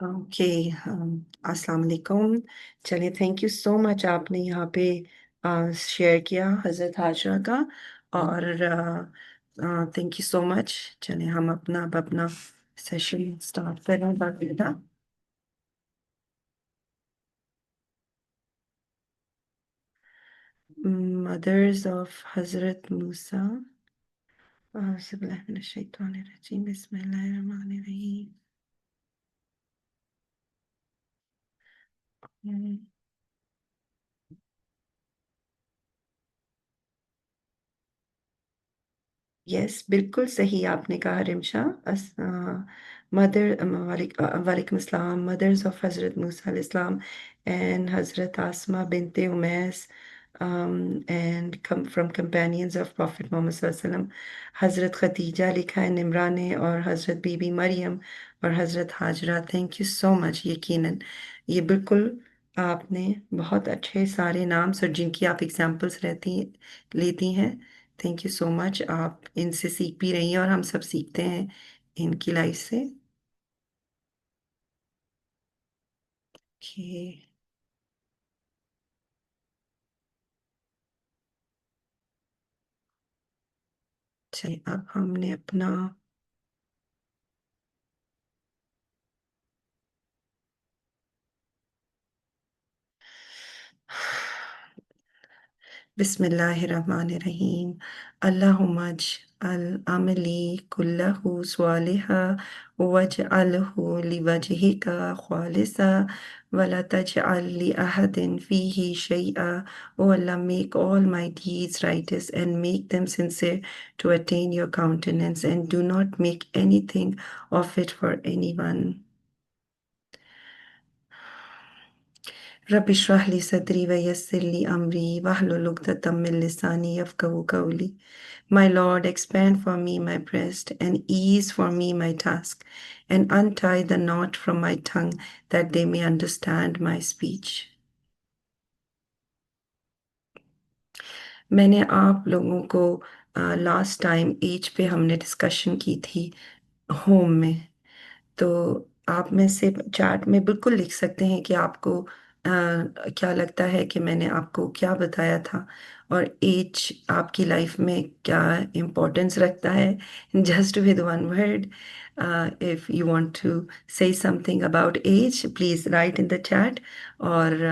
Okay. अस्सलाम वालेकुम। चलिए, थैंक यू सो मच, आपने यहाँ पे शेयर किया हज़रत हाजरा का। और थैंक यू सो मच। चलिए, हम अब अपना सेशन स्टार्ट कर रहे हैं बाकायदा। मदर्स ऑफ हज़रत मूसा। बिस्मिल्लाहिर्रहमानिर्रहीम। यस, बिल्कुल सही आपने कहा रिमशा। वालेकुम अस्सलाम। मदर्स ऑफ हज़रत मूसा अलैहिस्सलाम एंड हज़रत आसमा बिनते Umais and from companions of prophet Mohammed सल्लल्लाहु अलैहि वसल्लम, हज़रत खदीजा लिखा है निमरा ने, और हज़रत बीबी मरियम और Hazrat Hajra. Thank you so much. यकीनन ये बिल्कुल आपने बहुत अच्छे सारे नाम और जिनकी आप एग्जांपल्स लेती हैं। Thank you so much. आप इनसे सीख भी रही हैं और हम सब सीखते हैं इनकी लाइफ से। ओके, चलिए, अब हमने अपना बिस्मिल्लाहिर्रहमानिर्रहीम। अल्लाहुम्मज अल अमली कुल्लहु स्वालिहा वजअलहु लिवजहिका खालिसा वला तजअल लि अहदिन फीही शैआ। O Allah, make all my deeds righteous and make them sincere to attain your countenance, and do not make anything of it for anyone. रब इश्रह ली सदरी व यस्सिर ली अमरी वहलुल उक़दतम मिन लिसानी यफ़क़हू क़ौली। My Lord, expand for me my breast and ease for me my task, and untie the knot from my tongue that they may understand my speech. मैंने आप लोगों को last time as पे हमने डिस्कशन की थी होम में। तो आप में से चैट में बिल्कुल लिख सकते हैं कि आपको क्या लगता है कि मैंने आपको क्या बताया था, और एज आपकी लाइफ में क्या इम्पोर्टेंस रखता है। Just with one word, if you want to say something about age, please write in the chat. और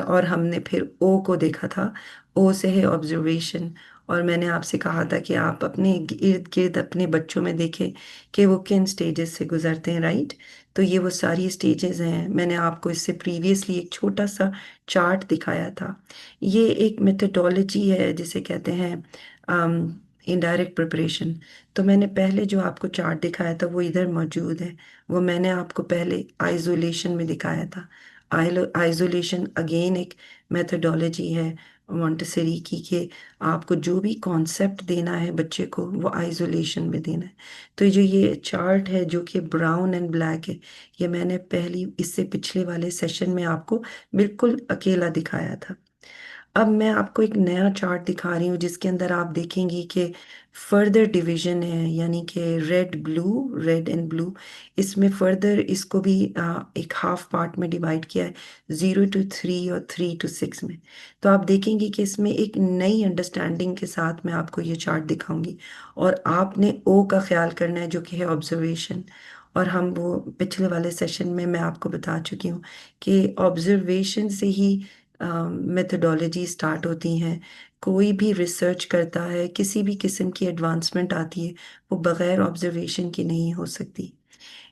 और हमने फिर ओ को देखा था। ओ से है ऑब्जर्वेशन। और मैंने आपसे कहा था कि आप अपने इर्द गिर्द अपने बच्चों में देखें कि वो किन स्टेजेस से गुजरते हैं, राइट। तो ये वो सारी स्टेजेस हैं। मैंने आपको इससे प्रीवियसली एक छोटा सा चार्ट दिखाया था। ये एक मेथडोलॉजी है जिसे कहते हैं इनडायरेक्ट प्रिपरेशन। तो मैंने पहले जो आपको चार्ट दिखाया था वो इधर मौजूद है। वो मैंने आपको पहले आइसोलेशन में दिखाया था। आइसोलेशन अगेन एक मेथडोलॉजी है मॉन्टेसरी की, कि आपको जो भी कॉन्सेप्ट देना है बच्चे को वो आइसोलेशन में देना है। तो जो ये चार्ट है जो कि ब्राउन एंड ब्लैक है, ये मैंने पहली इससे पिछले वाले सेशन में आपको बिल्कुल अकेला दिखाया था। अब मैं आपको एक नया चार्ट दिखा रही हूँ जिसके अंदर आप देखेंगी कि फर्दर डिवीजन है, यानी कि red blue, red and blue. इसमें फर्दर इसको भी एक हाफ पार्ट में डिवाइड किया है, 0 to 3 और 3 to 6 में। तो आप देखेंगे कि इसमें एक नई अंडरस्टैंडिंग के साथ मैं आपको ये चार्ट दिखाऊंगी। और आपने ओ का ख्याल करना है जो कि है ऑब्जर्वेशन। और हम वो पिछले वाले सेशन में मैं आपको बता चुकी हूँ कि ऑब्जर्वेशन से ही मेथडोलॉजी स्टार्ट होती हैं। कोई भी रिसर्च करता है, किसी भी किस्म की एडवांसमेंट आती है, वो बगैर ऑब्जर्वेशन की नहीं हो सकती।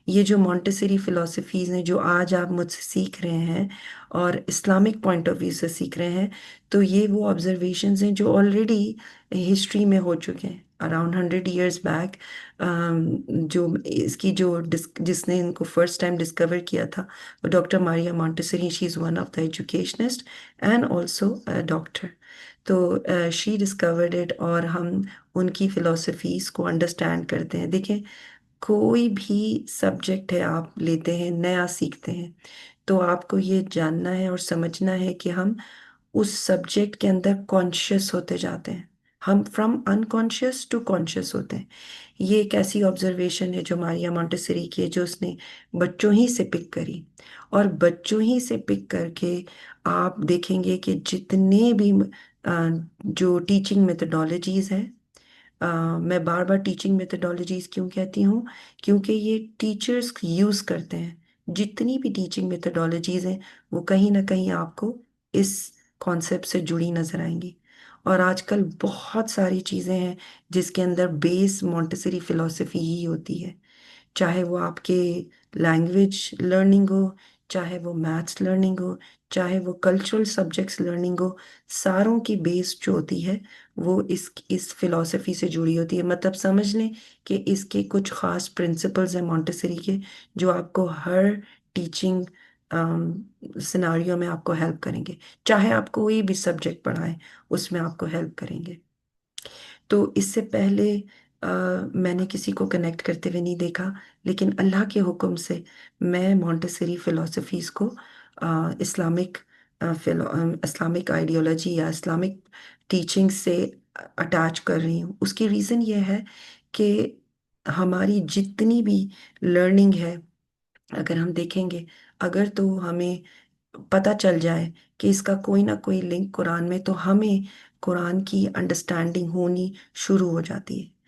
ये जो मॉन्टेसरी फिलोसफीज हैं जो आज आप मुझसे सीख रहे हैं और इस्लामिक पॉइंट ऑफ व्यू से सीख रहे हैं, तो ये वो ऑब्जर्वेशंस हैं जो ऑलरेडी हिस्ट्री में हो चुके हैं अराउंड 100 years बैक। जो इसकी जिसने इनको फर्स्ट टाइम डिस्कवर किया था वो doctor Maria Montessori. She is one of the educationist and also doctor. तो शी डिस्कवर्ड इट, और हम उनकी फिलोसफीज को अंडरस्टैंड करते हैं। देखें, कोई भी सब्जेक्ट है आप लेते हैं, नया सीखते हैं, तो आपको ये जानना है और समझना है कि हम उस सब्जेक्ट के अंदर कॉन्शियस होते जाते हैं। हम फ्रॉम अनकॉन्शियस टू कॉन्शियस होते हैं। ये एक ऐसी ऑब्जर्वेशन है जो मारिया मोंटेसरी की है, जो उसने बच्चों ही से पिक करी। और बच्चों ही से पिक करके आप देखेंगे कि जितने भी जो टीचिंग मेथडोलॉजीज हैं, मैं बार बार टीचिंग मेथडोलॉजीज क्यों कहती हूँ, क्योंकि ये टीचर्स यूज़ करते हैं। जितनी भी टीचिंग मेथडोलॉजीज हैं वो कहीं ना कहीं आपको इस कॉन्सेप्ट से जुड़ी नजर आएंगी। और आजकल बहुत सारी चीज़ें हैं जिसके अंदर बेस मॉन्टेसरी फिलोसफी ही होती है। चाहे वो आपके लैंग्वेज लर्निंग हो, चाहे वो मैथ्स लर्निंग हो, चाहे वो कल्चरल सब्जेक्ट्स लर्निंग हो, सारों की बेस जो होती है वो इस फिलॉसफी से जुड़ी होती है। मतलब समझ लें कि इसके कुछ खास प्रिंसिपल्स हैं मॉन्टेसरी के, जो आपको हर टीचिंग सिनारियो में आपको हेल्प करेंगे। चाहे आप कोई भी सब्जेक्ट पढ़ाएं, उसमें आपको हेल्प करेंगे। तो इससे पहले मैंने किसी को कनेक्ट करते हुए नहीं देखा, लेकिन अल्लाह के हुक्म से मैं मॉन्टेसरी फिलोसफीज को इस्लामिक इस्लामिक आइडियोलॉजी या इस्लामिक टीचिंग से अटैच कर रही हूँ। उसकी रीज़न ये है कि हमारी जितनी भी लर्निंग है, अगर हम देखेंगे, अगर तो हमें पता चल जाए कि इसका कोई ना कोई लिंक कुरान में, तो हमें कुरान की अंडरस्टैंडिंग होनी शुरू हो जाती है।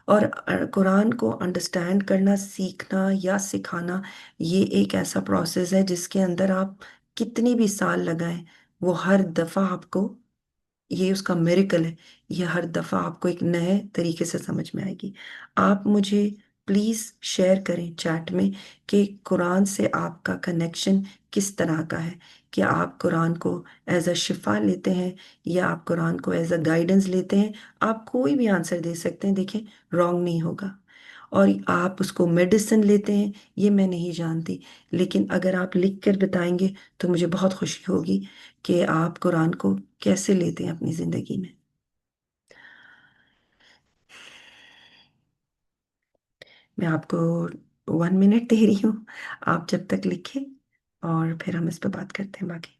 और कुरान को अंडरस्टैंड करना, सीखना या सिखाना, ये एक ऐसा प्रोसेस है जिसके अंदर आप कितनी भी साल लगाएं, वो हर दफ़ा आपको, ये उसका मिरेकल है, ये हर दफ़ा आपको एक नए तरीके से समझ में आएगी। आप मुझे प्लीज़ शेयर करें चैट में कि कुरान से आपका कनेक्शन किस तरह का है। क्या आप कुरान को एज अ शिफा लेते हैं, या आप कुरान को एज अ गाइडेंस लेते हैं? आप कोई भी आंसर दे सकते हैं, देखें, रॉन्ग नहीं होगा। और आप उसको मेडिसिन लेते हैं, ये मैं नहीं जानती, लेकिन अगर आप लिख कर बताएंगे तो मुझे बहुत खुशी होगी कि आप कुरान को कैसे लेते हैं अपनी जिंदगी में। मैं आपको 1 मिनट दे रही हूँ, आप जब तक लिखें, और फिर हम इस पर बात करते हैं बाकी।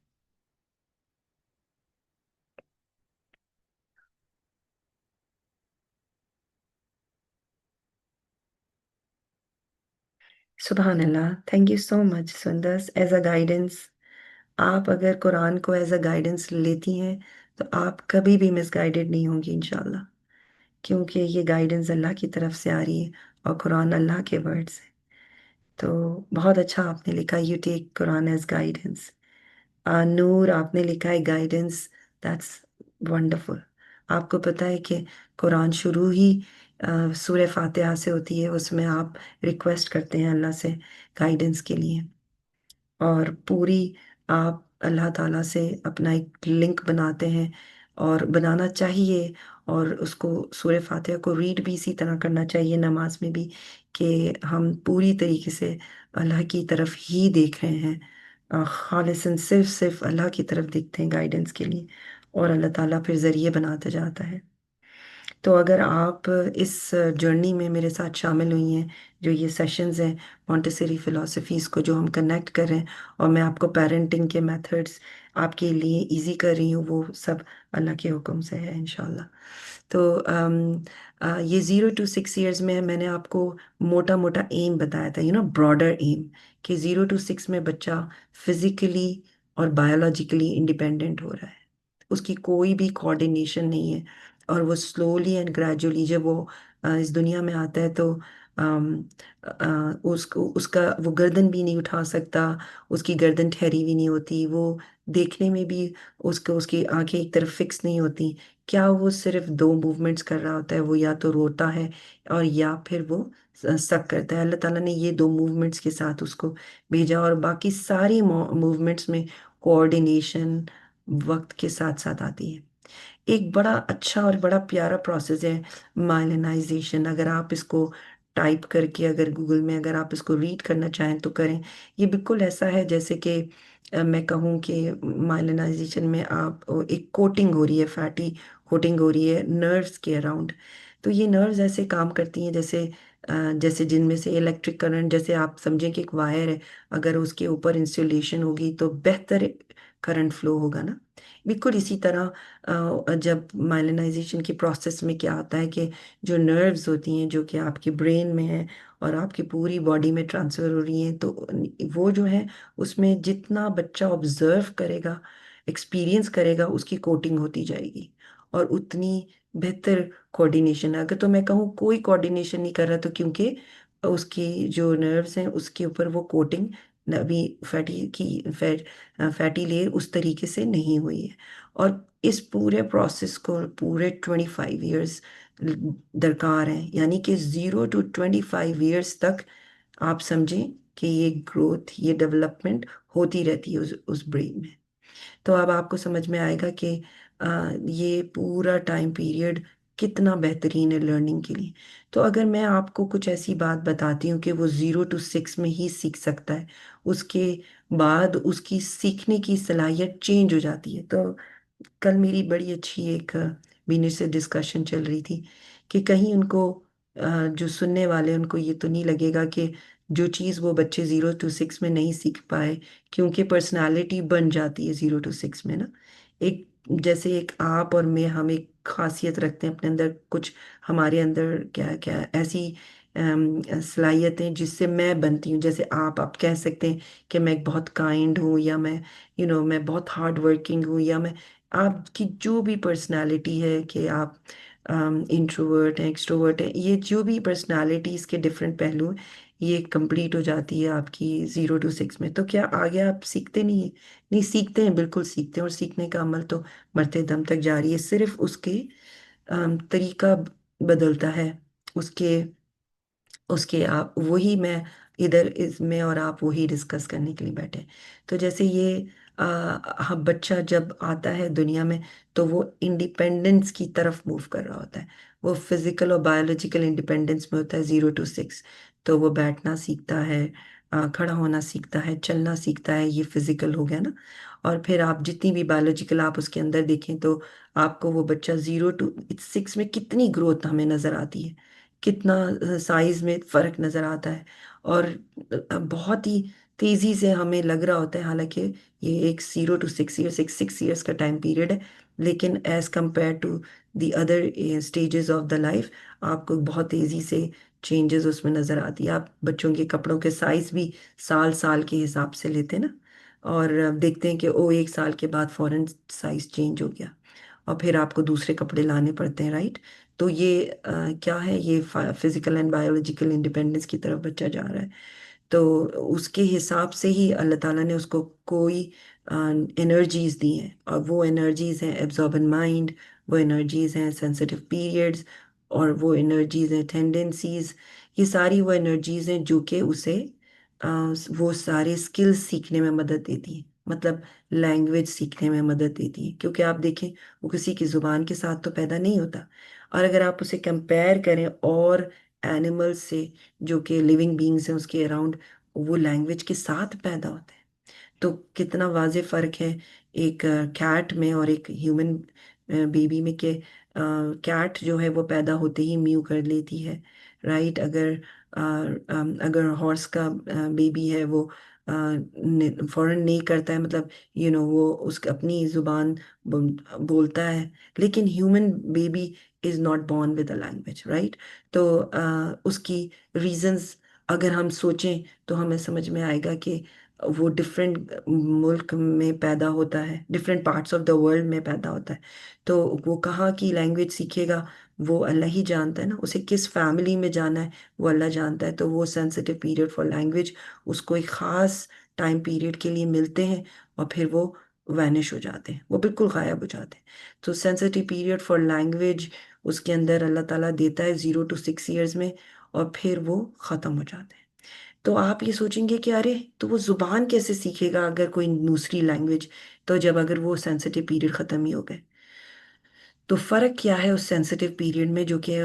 सुबहान अल्लाह, थैंक यू सो मच सुंदर, एज अ गाइडेंस। आप अगर कुरान को एज अ गाइडेंस लेती हैं तो आप कभी भी मिसगाइडेड नहीं होंगी इंशाल्लाह, क्योंकि ये गाइडेंस अल्लाह की तरफ से आ रही है और कुरान अल्लाह के वर्ड्स है। तो बहुत अच्छा आपने लिखा, you take Quran as guidance. Noor, आपने लिखा है गाइडेंस, दैट्स वंडरफुल। आपको पता है कि कुरान शुरू ही सूरह फातिहा से होती है, उसमें आप रिक्वेस्ट करते हैं अल्लाह से गाइडेंस के लिए। और पूरी आप अल्लाह ताला से अपना एक लिंक बनाते हैं, और बनाना चाहिए। और उसको सूरह फातिहा को रीड भी इसी तरह करना चाहिए नमाज में भी, कि हम पूरी तरीके से अल्लाह की तरफ ही देख रहे हैं, खालिसन सिर्फ सिर्फ अल्लाह की तरफ देखते हैं गाइडेंस के लिए, और अल्लाह ताला फिर जरिए बनाते जाता है। तो अगर आप इस जर्नी में मेरे साथ शामिल हुई हैं, जो ये सेशंस हैं मॉन्टेसरी फिलोसफीज़ को जो हम कनेक्ट कर रहे हैं, और मैं आपको पेरेंटिंग के मेथड्स आपके लिए इजी कर रही हूँ, वो सब अल्लाह के हुक्म से है इंशाल्लाह। तो ये 0 to 6 ईयर्स में मैंने आपको मोटा मोटा एम बताया था, ब्रॉडर एम, कि 0 to 6 में बच्चा फिजिकली और बायोलॉजिकली इंडिपेंडेंट हो रहा है, उसकी कोई भी कोऑर्डिनेशन नहीं है, और वो स्लोली एंड ग्रेजुअली जब वो इस दुनिया में आता है तो उसको उसका वो गर्दन भी नहीं उठा सकता, उसकी गर्दन ठहरी भी नहीं होती, वो देखने में भी उसको उसकी आंखें एक तरफ फिक्स नहीं होती। क्या वो सिर्फ दो मूवमेंट्स कर रहा होता है, वो या तो रोता है और या फिर वो सक करता है। अल्लाह ताला ने ये दो मूवमेंट्स के साथ उसको भेजा, और बाकी सारी मूवमेंट्स में कोऑर्डिनेशन वक्त के साथ साथ आती है। एक बड़ा अच्छा और बड़ा प्यारा प्रोसेस है माइलिनाइजेशन। अगर आप इसको टाइप करके, अगर गूगल में अगर आप इसको रीड करना चाहें तो करें। ये बिल्कुल ऐसा है जैसे कि मैं कहूँ कि माइलिनाइजेशन में आप एक कोटिंग हो रही है, फैटी कोटिंग हो रही है नर्व्स के अराउंड। तो ये नर्व्स ऐसे काम करती हैं जैसे जैसे जिनमें से इलेक्ट्रिक करंट, जैसे आप समझें कि एक वायर है, अगर उसके ऊपर इंसुलेशन होगी तो बेहतर करंट फ्लो होगा ना। बिल्कुल इसी तरह जब माइलिनाइजेशन की प्रोसेस में क्या होता है कि जो नर्व्स होती हैं जो कि आपके ब्रेन में है और आपकी पूरी बॉडी में ट्रांसफ़र हो रही हैं, तो वो जो है उसमें जितना बच्चा ऑब्जर्व करेगा, एक्सपीरियंस करेगा, उसकी कोटिंग होती जाएगी, और उतनी बेहतर कोऑर्डिनेशन। अगर तो मैं कहूँ कोई कोऑर्डिनेशन नहीं कर रहा, तो क्योंकि उसकी जो नर्व्स हैं उसके ऊपर वो कोटिंग अभी फैटी लेयर उस तरीके से नहीं हुई है। और इस पूरे प्रोसेस को पूरे 25 ईयर्स दरकार हैं, यानी कि 0 to 25 ईयर्स तक आप समझें कि ये ग्रोथ, ये डेवलपमेंट होती रहती है उस ब्रेन में। तो अब आपको समझ में आएगा कि ये पूरा टाइम पीरियड कितना बेहतरीन है लर्निंग के लिए। तो अगर मैं आपको कुछ ऐसी बात बताती हूँ कि वो 0 to 6 में ही सीख सकता है, उसके बाद उसकी सीखने की सलाहियत चेंज हो जाती है। तो कल मेरी बड़ी अच्छी एक बीनी से डिस्कशन चल रही थी कि कहीं उनको जो सुनने वाले उनको ये तो नहीं लगेगा कि जो चीज़ वो बच्चे 0 to 6 में नहीं सीख पाए, क्योंकि पर्सनालिटी बन जाती है 0 to 6 में ना। एक जैसे एक आप और मैं, हम एक खासियत रखते हैं अपने अंदर, कुछ हमारे अंदर क्या क्या ऐसी सलाहियतें जिससे मैं बनती हूँ। जैसे आप कह सकते हैं कि मैं एक बहुत काइंड हूँ, या मैं मैं बहुत हार्ड वर्किंग हूँ, या मैं आपकी जो भी पर्सनालिटी है कि आप इंट्रोवर्ट हैं, एक्सट्रोवर्ट हैं, ये जो भी पर्सनालिटीज़ के डिफरेंट पहलू हैं, ये कंप्लीट हो जाती है आपकी 0 to 6 में। तो क्या आगे आप सीखते नहीं हैं? नहीं, सीखते हैं, बिल्कुल सीखते हैं, और सीखने का अमल तो मरते दम तक जारी है। सिर्फ उसके तरीका बदलता है, उसके उसके आप वही मैं इधर इसमें और आप वही डिस्कस करने के लिए बैठे हैं। तो जैसे ये हम बच्चा जब आता है दुनिया में, तो वो इंडिपेंडेंस की तरफ मूव कर रहा होता है। वो फिजिकल और बायोलॉजिकल इंडिपेंडेंस में होता है 0 to 6। तो वो बैठना सीखता है, खड़ा होना सीखता है, चलना सीखता है, ये फिजिकल हो गया ना। और फिर आप जितनी भी बायोलॉजिकल आप उसके अंदर देखें तो आपको वो बच्चा 0 to 6 में कितनी ग्रोथ हमें नजर आती है, कितना साइज में फर्क नजर आता है। और बहुत ही तेजी से हमें लग रहा होता है, हालांकि ये एक 0 to 6 ईयर्स, एक 6 ईयर्स का टाइम पीरियड है, लेकिन as compare to the other stages of the life आपको बहुत तेजी से चेंजेस उसमें नजर आती है। आप बच्चों के कपड़ों के साइज भी साल साल के हिसाब से लेते हैं ना, और देखते हैं कि ओ 1 साल के बाद फौरन साइज चेंज हो गया, और फिर आपको दूसरे कपड़े लाने पड़ते हैं, राइट। तो ये क्या है, ये फिजिकल एंड बायोलॉजिकल इंडिपेंडेंस की तरफ बच्चा जा रहा है। तो उसके हिसाब से ही अल्लाह ताला ने उसको कोई एनर्जीज दी हैं, और वो एनर्जीज हैं एब्जॉर्बन माइंड, वो एनर्जीज हैं सेंसिटिव पीरियड्स, और वो एनर्जीज हैं टेंडेंसीज। ये सारी वो एनर्जीज हैं जो कि उसे अ, वो सारे स्किल्स सीखने में मदद देती हैं, मतलब लैंग्वेज सीखने में मदद देती है। क्योंकि आप देखें, वो किसी की जुबान के साथ तो पैदा नहीं होता, और अगर आप उसे कंपेयर करें और एनिमल्स से जो कि लिविंग बींग्स हैं उसके अराउंड, वो लैंग्वेज के साथ पैदा होते हैं। तो कितना वाजे फर्क है एक कैट में और एक ह्यूमन बेबी में कि कैट जो है वो पैदा होते ही म्यू कर लेती है, राइट। अगर हॉर्स का बेबी है वो फौरन नहीं करता है, मतलब वो उसकी अपनी जुबान बोलता है, लेकिन human baby is not born with a language, right. तो उसकी रीजंस अगर हम सोचें तो हमें समझ में आएगा कि वो डिफरेंट मुल्क में पैदा होता है, different parts of the world में पैदा होता है। तो वो कहाँ की लैंग्वेज सीखेगा वो अल्लाह ही जानता है ना, उसे किस फैमिली में जाना है वो अल्लाह जानता है। तो वो सेंसिटिव पीरियड फॉर लैंग्वेज उसको एक ख़ास टाइम पीरियड के लिए मिलते हैं, और फिर वो वैनिश हो जाते हैं, वो बिल्कुल गायब हो जाते हैं। तो सेंसिटिव पीरियड फॉर लैंग्वेज उसके अंदर अल्लाह ताला देता है 0 to 6 years में, और फिर वो ख़त्म हो जाते हैं। तो आप ये सोचेंगे कि अरे तो वो जुबान कैसे सीखेगा अगर कोई दूसरी लैंग्वेज, तो जब अगर वो सेंसिटिव पीरियड ख़त्म ही हो गए, तो फर्क क्या है उस सेंसिटिव पीरियड में जो कि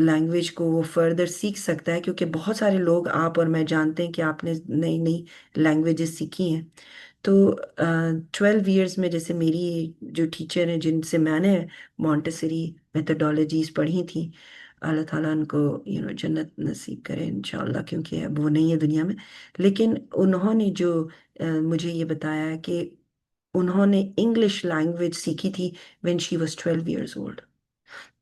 लैंग्वेज को वो फर्दर सीख सकता है। क्योंकि बहुत सारे लोग, आप और मैं जानते हैं कि आपने नई नई लैंग्वेजेस सीखी हैं। तो 12 years में, जैसे मेरी जो टीचर हैं जिनसे मैंने मॉन्टेसरी मेथडोलॉजीज पढ़ी थी, अल्लाह ताला उनको जन्नत नसीब करे इंशाल्लाह, क्योंकि अब वो नहीं है दुनिया में। लेकिन उन्होंने जो मुझे ये बताया है कि उन्होंने इंग्लिश लैंग्वेज सीखी थी when she was 12 years old।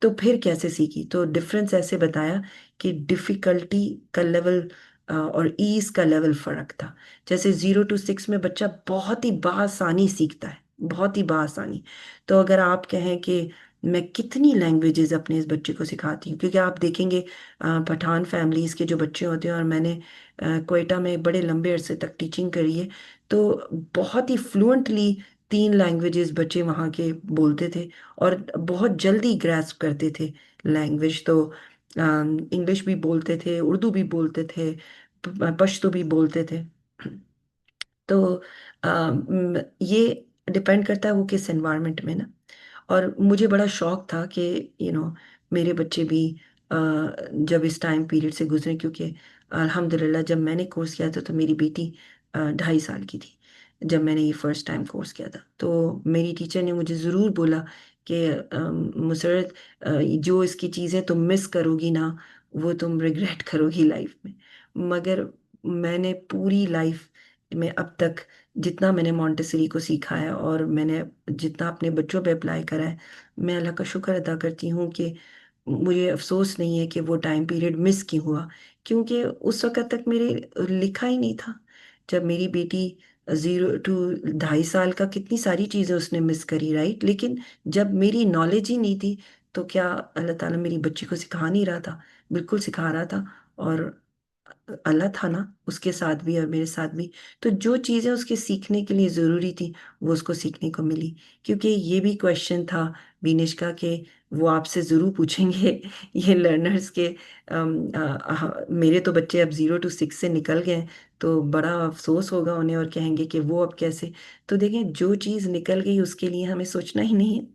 तो फिर कैसे सीखी, तो डिफरेंस ऐसे बताया कि डिफिकल्टी का लेवल और ईज का लेवल फर्क था। जैसे 0 to 6 में बच्चा बहुत ही बासानी सीखता है, बहुत ही बासानी। तो अगर आप कहें कि मैं कितनी लैंग्वेजेस अपने इस बच्चे को सिखाती हूँ, क्योंकि आप देखेंगे पठान फैमिलीज के जो बच्चे होते हैं, और मैंने क्वेटा में बड़े लंबे अरसे तक टीचिंग करी है, तो बहुत ही फ्लुएंटली 3 लैंग्वेजेस बच्चे वहाँ के बोलते थे, और बहुत जल्दी ग्रैस्प करते थे लैंग्वेज। तो इंग्लिश भी बोलते थे, उर्दू भी बोलते थे, पश्तो भी बोलते थे। तो ये डिपेंड करता है वो किस एनवायरनमेंट में ना। और मुझे बड़ा शौक था कि मेरे बच्चे भी जब इस टाइम पीरियड से गुजरे, क्योंकि अल्हम्दुलिल्लाह जब मैंने कोर्स किया था तो मेरी बेटी 2.5 साल की थी जब मैंने ये फर्स्ट टाइम कोर्स किया था। तो मेरी टीचर ने मुझे ज़रूर बोला कि मुसरत, जो इसकी चीज़ें तुम मिस करोगी ना वो तुम रिग्रेट करोगी लाइफ में। मगर मैंने पूरी लाइफ में अब तक जितना मैंने मॉन्टेसरी को सीखा है और मैंने जितना अपने बच्चों पे अप्लाई करा है, मैं अल्लाह का शुक्र अदा करती हूँ कि मुझे अफसोस नहीं है कि वो टाइम पीरियड मिस क्यों हुआ। क्योंकि उस वक़्त तक मेरे लिखा ही नहीं था। जब मेरी बेटी 0 to 2.5 साल का, कितनी सारी चीज़ें उसने मिस करी, राइट। लेकिन जब मेरी नॉलेज ही नहीं थी, तो क्या अल्लाह ताला मेरी बच्ची को सिखा नहीं रहा था? बिल्कुल सिखा रहा था। और अल्लाह था ना उसके साथ भी और मेरे साथ भी। तो जो चीज़ें उसके सीखने के लिए ज़रूरी थी वो उसको सीखने को मिली। क्योंकि ये भी क्वेश्चन था बीनिश का कि वो आपसे ज़रूर पूछेंगे ये लर्नर्स के मेरे तो बच्चे अब 0 to 6 से निकल गए हैं, तो बड़ा अफसोस होगा उन्हें और कहेंगे कि वो अब कैसे। तो देखें, जो चीज़ निकल गई उसके लिए हमें सोचना ही नहीं है।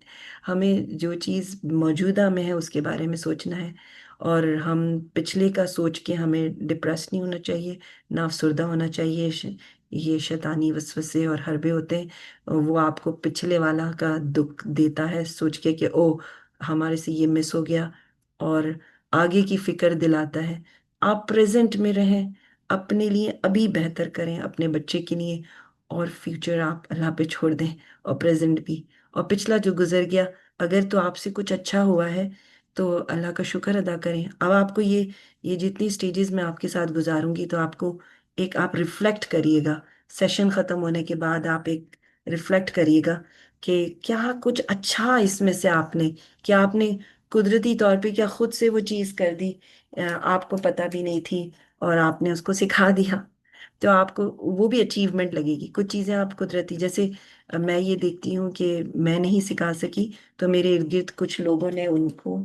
हमें जो चीज़ मौजूदा में है उसके बारे में सोचना है। और हम पिछले का सोच के हमें डिप्रेस नहीं होना चाहिए, ना अफसरदा होना चाहिए। ये शैतानी वसवसे और हरबे होते हैं, वो आपको पिछले वाला का दुख देता है सोच के कि ओ हमारे से ये मिस हो गया, और आगे की फिक्र दिलाता है। आप प्रेजेंट में रहें, अपने लिए अभी बेहतर करें अपने बच्चे के लिए, और फ्यूचर आप अल्लाह पे छोड़ दें, और प्रेजेंट भी। और पिछला जो गुजर गया, अगर तो आपसे कुछ अच्छा हुआ है तो अल्लाह का शुक्र अदा करें। अब आपको ये जितनी स्टेजेस मैं आपके साथ गुजारूंगी, तो आपको एक आप रिफ्लेक्ट करिएगा। सेशन ख़त्म होने के बाद आप एक रिफ्लेक्ट करिएगा कि क्या कुछ अच्छा इसमें से आपने, क्या आपने कुदरती तौर पे क्या खुद से वो चीज़ कर दी, आपको पता भी नहीं थी और आपने उसको सिखा दिया। तो आपको वो भी अचीवमेंट लगेगी। कुछ चीज़ें आप कुदरती, जैसे मैं ये देखती हूँ कि मैं नहीं सिखा सकी, तो मेरे इर्द गिर्द कुछ लोगों ने उनको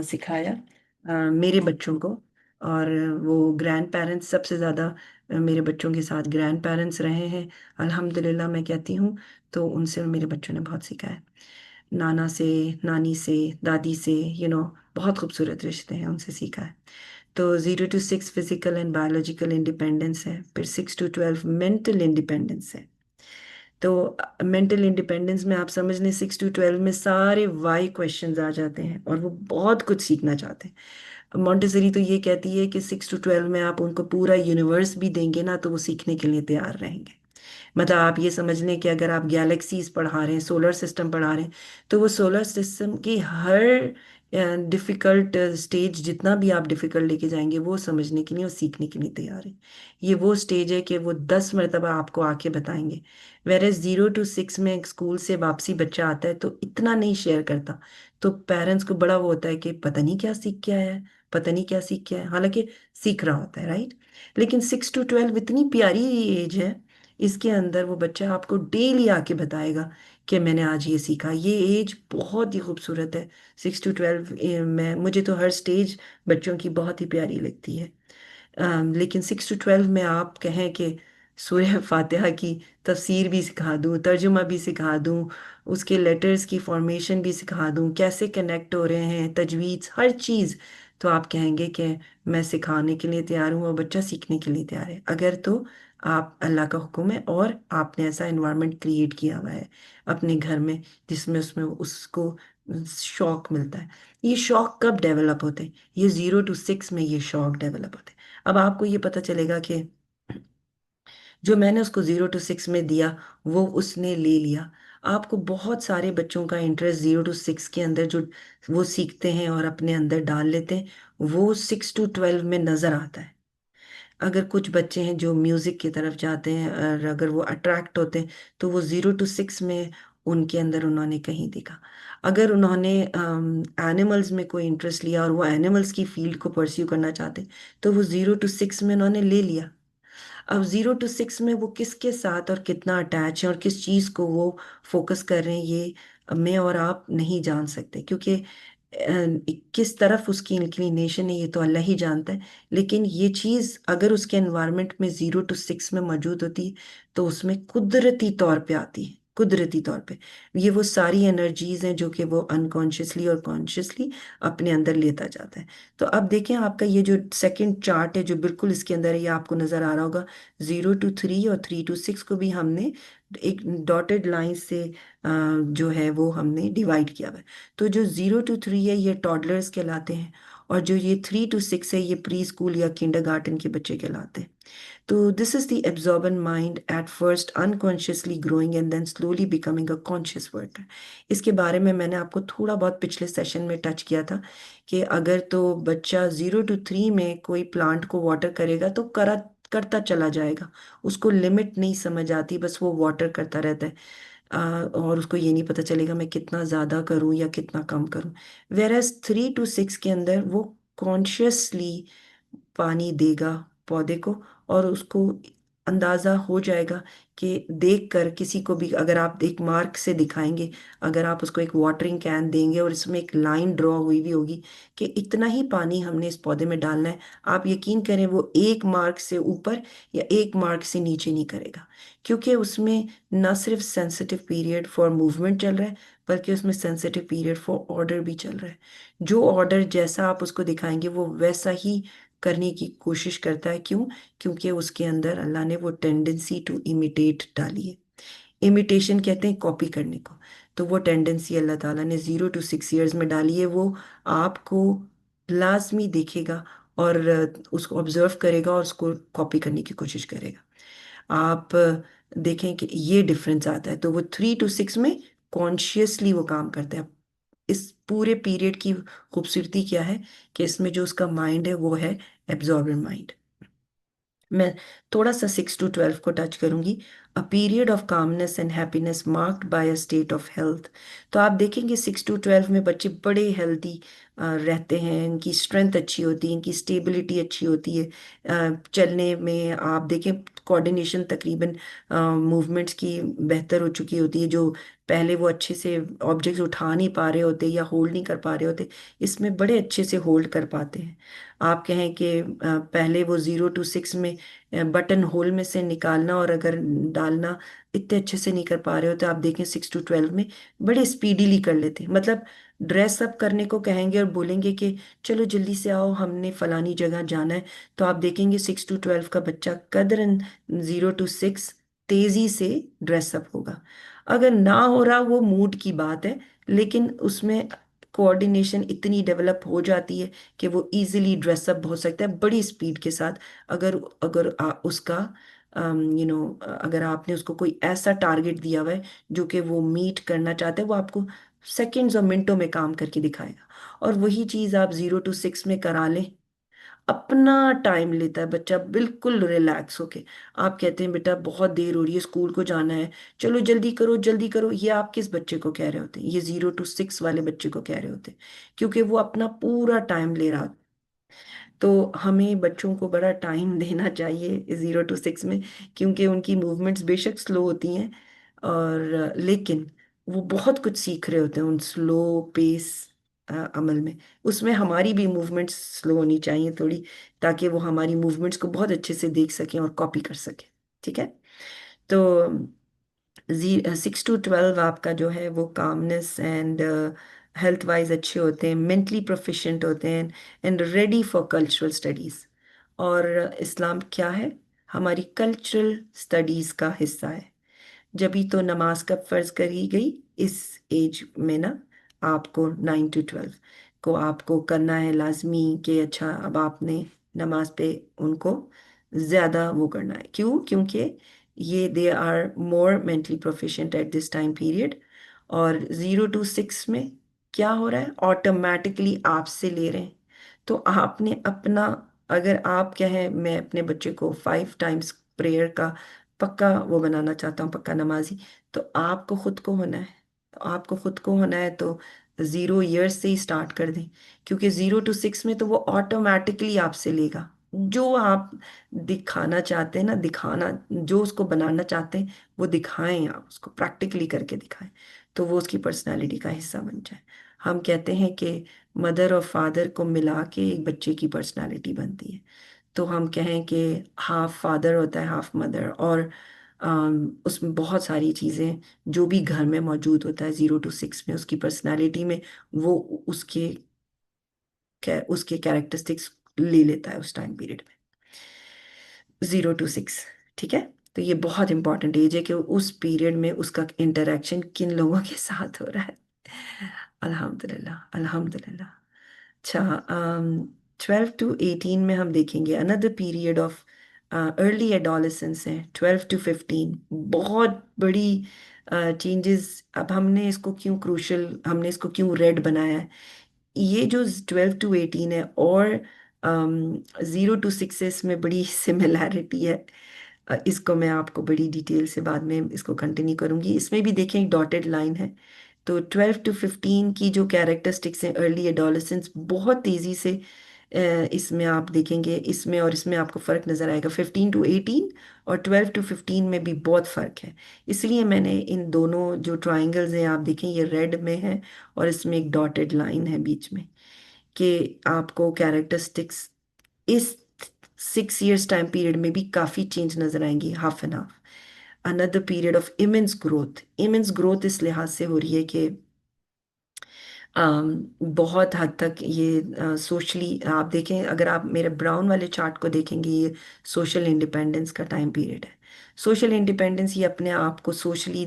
सिखाया, मेरे बच्चों को। और वो ग्रैंड पेरेंट्स सबसे ज़्यादा मेरे बच्चों के साथ ग्रैंड पेरेंट्स रहे हैं, अल्हम्दुलिल्लाह मैं कहती हूँ। तो उनसे मेरे बच्चों ने बहुत सीखा है, नाना से, नानी से, दादी से, बहुत खूबसूरत रिश्ते हैं, उनसे सीखा है। तो 0 to 6 physical and biological independence है, फिर 6 to 12 मेंटल इंडिपेंडेंस है। तो मेंटल इंडिपेंडेंस में आप समझ लें 6 to 12 में सारे वाई क्वेश्चंस आ जाते हैं और वो बहुत कुछ सीखना चाहते हैं। मॉन्टेसरी तो ये कहती है कि 6 to 12 में आप उनको पूरा यूनिवर्स भी देंगे ना तो वो सीखने के लिए तैयार रहेंगे। मतलब आप ये समझ लें कि अगर आप गैलेक्सीज पढ़ा रहे हैं, सोलर सिस्टम पढ़ा रहे हैं, तो वो सोलर सिस्टम की हर डिफिकल्ट स्टेज, जितना भी आप डिफिकल्ट लेके जाएंगे, वो समझने के लिए और सीखने के लिए तैयार है। ये वो स्टेज है कि वो 10 मरतबा आपको आके बताएंगे। वेर 0 to 6 में स्कूल से वापसी बच्चा आता है तो इतना नहीं शेयर करता, तो पेरेंट्स को बड़ा वो होता है कि पता नहीं क्या सीख के आया है, पता नहीं क्या सीख के आया है, हालांकि सीख रहा होता है, राइट। लेकिन 6 to 12 इतनी प्यारी एज है, इसके अंदर वो बच्चा आपको डेली आके बताएगा कि मैंने आज ये सीखा। ये एज बहुत ही खूबसूरत है 6 to 12 में। मुझे तो हर स्टेज बच्चों की बहुत ही प्यारी लगती है। लेकिन 6 to 12 में आप कहें कि सूरह फातिहा की तफसीर भी सिखा दूं, तर्जुमा भी सिखा दूं, उसके लेटर्स की फॉर्मेशन भी सिखा दूं, कैसे कनेक्ट हो रहे हैं, तजवीज़, हर चीज़, तो आप कहेंगे कि मैं सिखाने के लिए तैयार हूँ और बच्चा सीखने के लिए तैयार है। अगर तो आप, अल्लाह का हुक्म है और आपने ऐसा एनवायरनमेंट क्रिएट किया हुआ है अपने घर में जिसमें उसमें उसको शौक मिलता है। ये शौक कब डेवलप होते हैं? ये 0 to 6 में ये शौक डेवलप होते हैं। अब आपको ये पता चलेगा कि जो मैंने उसको 0 to 6 में दिया वो उसने ले लिया। आपको बहुत सारे बच्चों का इंटरेस्ट 0 to 6 के अंदर जो वो सीखते हैं और अपने अंदर डाल लेते हैं, वो 6 to 12 में नजर आता है। अगर कुछ बच्चे हैं जो म्यूजिक की तरफ जाते हैं और अगर वो अट्रैक्ट होते हैं, तो वो 0 to 6 में उनके अंदर उन्होंने कहीं देखा। अगर उन्होंने एनिमल्स में कोई इंटरेस्ट लिया और वो एनिमल्स की फील्ड को परस्यू करना चाहते, तो वो 0 to 6 में उन्होंने ले लिया। अब 0 to 6 में वो किसके साथ और कितना अटैच है और किस चीज को वो फोकस कर रहे हैं, ये मैं और आप नहीं जान सकते, क्योंकि किस तरफ उसकी इंक्लिनेशन है ये तो अल्लाह ही जानता है। लेकिन ये चीज अगर उसके एनवायरनमेंट में 0 to 6 में मौजूद होती है, तो उसमें कुदरती तौर पे आती है, कुदरती तौर पे। ये वो सारी एनर्जीज हैं जो कि वो अनकॉन्शियसली और कॉन्शियसली अपने अंदर लेता जाता है। तो अब देखें, आपका ये जो सेकंड चार्ट है जो बिल्कुल इसके अंदर है, ये आपको नजर आ रहा होगा। 0 to 3 और 3 to 6 को भी हमने एक डॉटेड लाइन से जो है वो हमने डिवाइड किया हुआ है। तो जो 0 to 3 है ये टॉडलर्स कहलाते हैं, और जो ये 3 to 6 है ये प्री स्कूल या किंडरगार्टन के बच्चे कहलाते हैं। तो this is the absorbent mind at first unconsciously growing and then slowly becoming a conscious worker. इसके बारे में मैंने आपको थोड़ा बहुत पिछले सेशन में टच किया था कि अगर तो बच्चा 0 to 3 में कोई प्लांट को वाटर करेगा तो करा करता चला जाएगा, उसको लिमिट नहीं समझ आती, बस वो वाटर करता रहता है। और उसको ये नहीं पता चलेगा मैं कितना ज़्यादा करूं या कितना कम करूं। वेरएज 3 to 6 के अंदर वो कॉन्शियसली पानी देगा पौधे को, और उसको अंदाजा हो जाएगा कि देखकर किसी को भी अगर आप एक मार्क से दिखाएंगे, अगर आप उसको एक वाटरिंग कैन देंगे और इसमें एक लाइन ड्रॉ हुई भी होगी कि इतना ही पानी हमने इस पौधे में डालना है, आप यकीन करें वो एक मार्क से ऊपर या एक मार्क से नीचे नहीं करेगा, क्योंकि उसमें ना सिर्फ सेंसिटिव पीरियड फॉर मूवमेंट चल रहा है, बल्कि उसमें सेंसिटिव पीरियड फॉर ऑर्डर भी चल रहा है। जो ऑर्डर जैसा आप उसको दिखाएंगे वो वैसा ही करने की कोशिश करता है। क्यों? क्योंकि उसके अंदर अल्लाह ने वो टेंडेंसी टू इमिटेट डाली है। इमिटेशन कहते हैं कॉपी करने को। तो वो टेंडेंसी अल्लाह ताला ने 0 to 6 ईयर्स में डाली है। वो आपको लाजमी देखेगा और उसको ऑब्जर्व करेगा और उसको कॉपी करने की कोशिश करेगा। आप देखें कि ये डिफरेंस आता है। तो वो 3 to 6 में कॉन्शियसली वो काम करता है। इस पूरे पीरियड की खूबसूरती क्या है कि इसमें जो उसका माइंड है वो है एब्जॉर्बेंट माइंड। मैं थोड़ा सा 6 to 12 को टच करूंगी। A period of calmness and happiness marked by a state of health. तो आप देखेंगे 6 to 12 में बच्चे बड़े हेल्दी रहते हैं, इनकी स्ट्रेंथ अच्छी होती है, इनकी स्टेबिलिटी अच्छी होती है। चलने में आप देखें कोऑर्डिनेशन तकरीबन मूवमेंट्स की बेहतर हो चुकी होती है। जो पहले वो अच्छे से ऑब्जेक्ट्स उठा नहीं पा रहे होते या होल्ड नहीं कर पा रहे होते, इसमें बड़े अच्छे से होल्ड कर पाते हैं। आप कहें कि पहले वो 0 to 6 में बटन होल में से निकालना और अगर डालना इतने अच्छे से नहीं कर पा रहे हो, तो आप देखें 6 to 12 में बड़े स्पीडीली कर लेते हैं। मतलब ड्रेस अप करने को कहेंगे और बोलेंगे कि चलो जल्दी से आओ हमने फलानी जगह जाना है, तो आप देखेंगे 6 to 12 का बच्चा कदरन 0 to 6 तेजी से ड्रेसअप होगा। अगर ना हो रहा, वो मूड की बात है, लेकिन उसमें कोऑर्डिनेशन इतनी डेवलप हो जाती है कि वो इजीली ड्रेसअप हो सकता है बड़ी स्पीड के साथ। अगर अगर उसका अगर आपने उसको कोई ऐसा टारगेट दिया हुआ है जो कि वो मीट करना चाहता है, वो आपको सेकंड्स और मिनटों में काम करके दिखाएगा। और वही चीज़ आप 0 to 6 में करा लें, अपना टाइम लेता है बच्चा बिल्कुल रिलैक्स होके। आप कहते हैं बेटा बहुत देर हो रही है, स्कूल को जाना है, चलो जल्दी करो जल्दी करो, ये आप किस बच्चे को कह रहे होते हैं? ये 0 to 6 वाले बच्चे को कह रहे होते हैं, क्योंकि वो अपना पूरा टाइम ले रहा। तो हमें बच्चों को बड़ा टाइम देना चाहिए 0 to 6 में, क्योंकि उनकी मूवमेंट्स बेशक स्लो होती हैं, और लेकिन वो बहुत कुछ सीख रहे होते हैं उन स्लो पेस अमल में। उसमें हमारी भी मूवमेंट्स स्लो होनी चाहिए थोड़ी, ताकि वो हमारी मूवमेंट्स को बहुत अच्छे से देख सकें और कॉपी कर सकें। ठीक है। तो 6 to 12 आपका जो है वो कामनेस एंड हेल्थ वाइज अच्छे होते हैं, मेंटली प्रोफिशिएंट होते हैं, and ready for cultural studies. और इस्लाम क्या है? हमारी कल्चरल स्टडीज का हिस्सा है। जभी तो नमाज कब फर्ज करी गई? इस एज में ना, आपको 9 to 12 को आपको करना है लाजमी, कि अच्छा अब आपने नमाज पे उनको ज्यादा वो करना है। क्यों? क्योंकि ये they are more mentally proficient at this time period. और 0 to 6 में क्या हो रहा है? ऑटोमेटिकली आपसे ले रहे हैं। तो आपने अपना, अगर आप क्या है, मैं अपने बच्चे को 5 times प्रेयर का पक्का वो बनाना चाहता हूँ, पक्का नमाजी, तो आपको खुद को होना है। तो आपको खुद को होना है तो 0 years से ही स्टार्ट कर दें, क्योंकि 0 to 6 में तो वो ऑटोमेटिकली आपसे लेगा। जो आप दिखाना चाहते हैं ना, दिखाना जो उसको बनाना चाहते हैं, वो दिखाएं, आप उसको प्रैक्टिकली करके दिखाएं, तो वो उसकी पर्सनालिटी का हिस्सा बन जाए। हम कहते हैं कि मदर और फादर को मिला के एक बच्चे की पर्सनालिटी बनती है। तो हम कहें कि हाफ फादर होता है हाफ मदर, और उसमें बहुत सारी चीज़ें जो भी घर में मौजूद होता है 0 to 6 में, उसकी पर्सनालिटी में वो उसके उसके कैरेक्टरिस्टिक्स ले लेता है उस टाइम पीरियड में, 0 to 6। ठीक है। तो ये बहुत इंपॉर्टेंट एज है कि उस पीरियड में उसका इंटरेक्शन किन लोगों के साथ हो रहा है। अल्हम्दुलिल्लाह अल्हम्दुलिल्लाह। अच्छा, 12 to 18 में हम देखेंगे another period of early adolescence है। 12 to 15 बहुत बड़ी चेंजेस। अब हमने इसको क्यों क्रूशल, हमने इसको क्यों रेड बनाया है? ये जो 12 to 18 है और 0 to 6 में बड़ी सिमिलैरिटी है। इसको मैं आपको बड़ी डिटेल से बाद में इसको कंटिन्यू करूंगी। इसमें भी देखें एक डॉटेड लाइन है। तो 12 to 15 की जो कैरेक्टरिस्टिक्स हैं अर्ली एडोलेसेंस, बहुत तेजी से इसमें आप देखेंगे, इसमें और इसमें आपको फर्क नजर आएगा। 15 to 18 और 12 to 15 में भी बहुत फर्क है। इसलिए मैंने इन दोनों जो ट्राइंगल्स हैं, आप देखें ये रेड में है और इसमें एक डॉटेड लाइन है बीच में, कि आपको कैरेक्टरिस्टिक्स इस 6 years टाइम पीरियड में भी काफी चेंज नजर आएंगी, half and half. Another period of immense growth. Immense growth इस लिहाज से हो रही है कि बहुत हद तक ये सोशली, आप देखें अगर आप मेरे ब्राउन वाले चार्ट को देखेंगे, ये सोशल इंडिपेंडेंस का टाइम पीरियड है। सोशल इंडिपेंडेंस, ये अपने आप को सोशली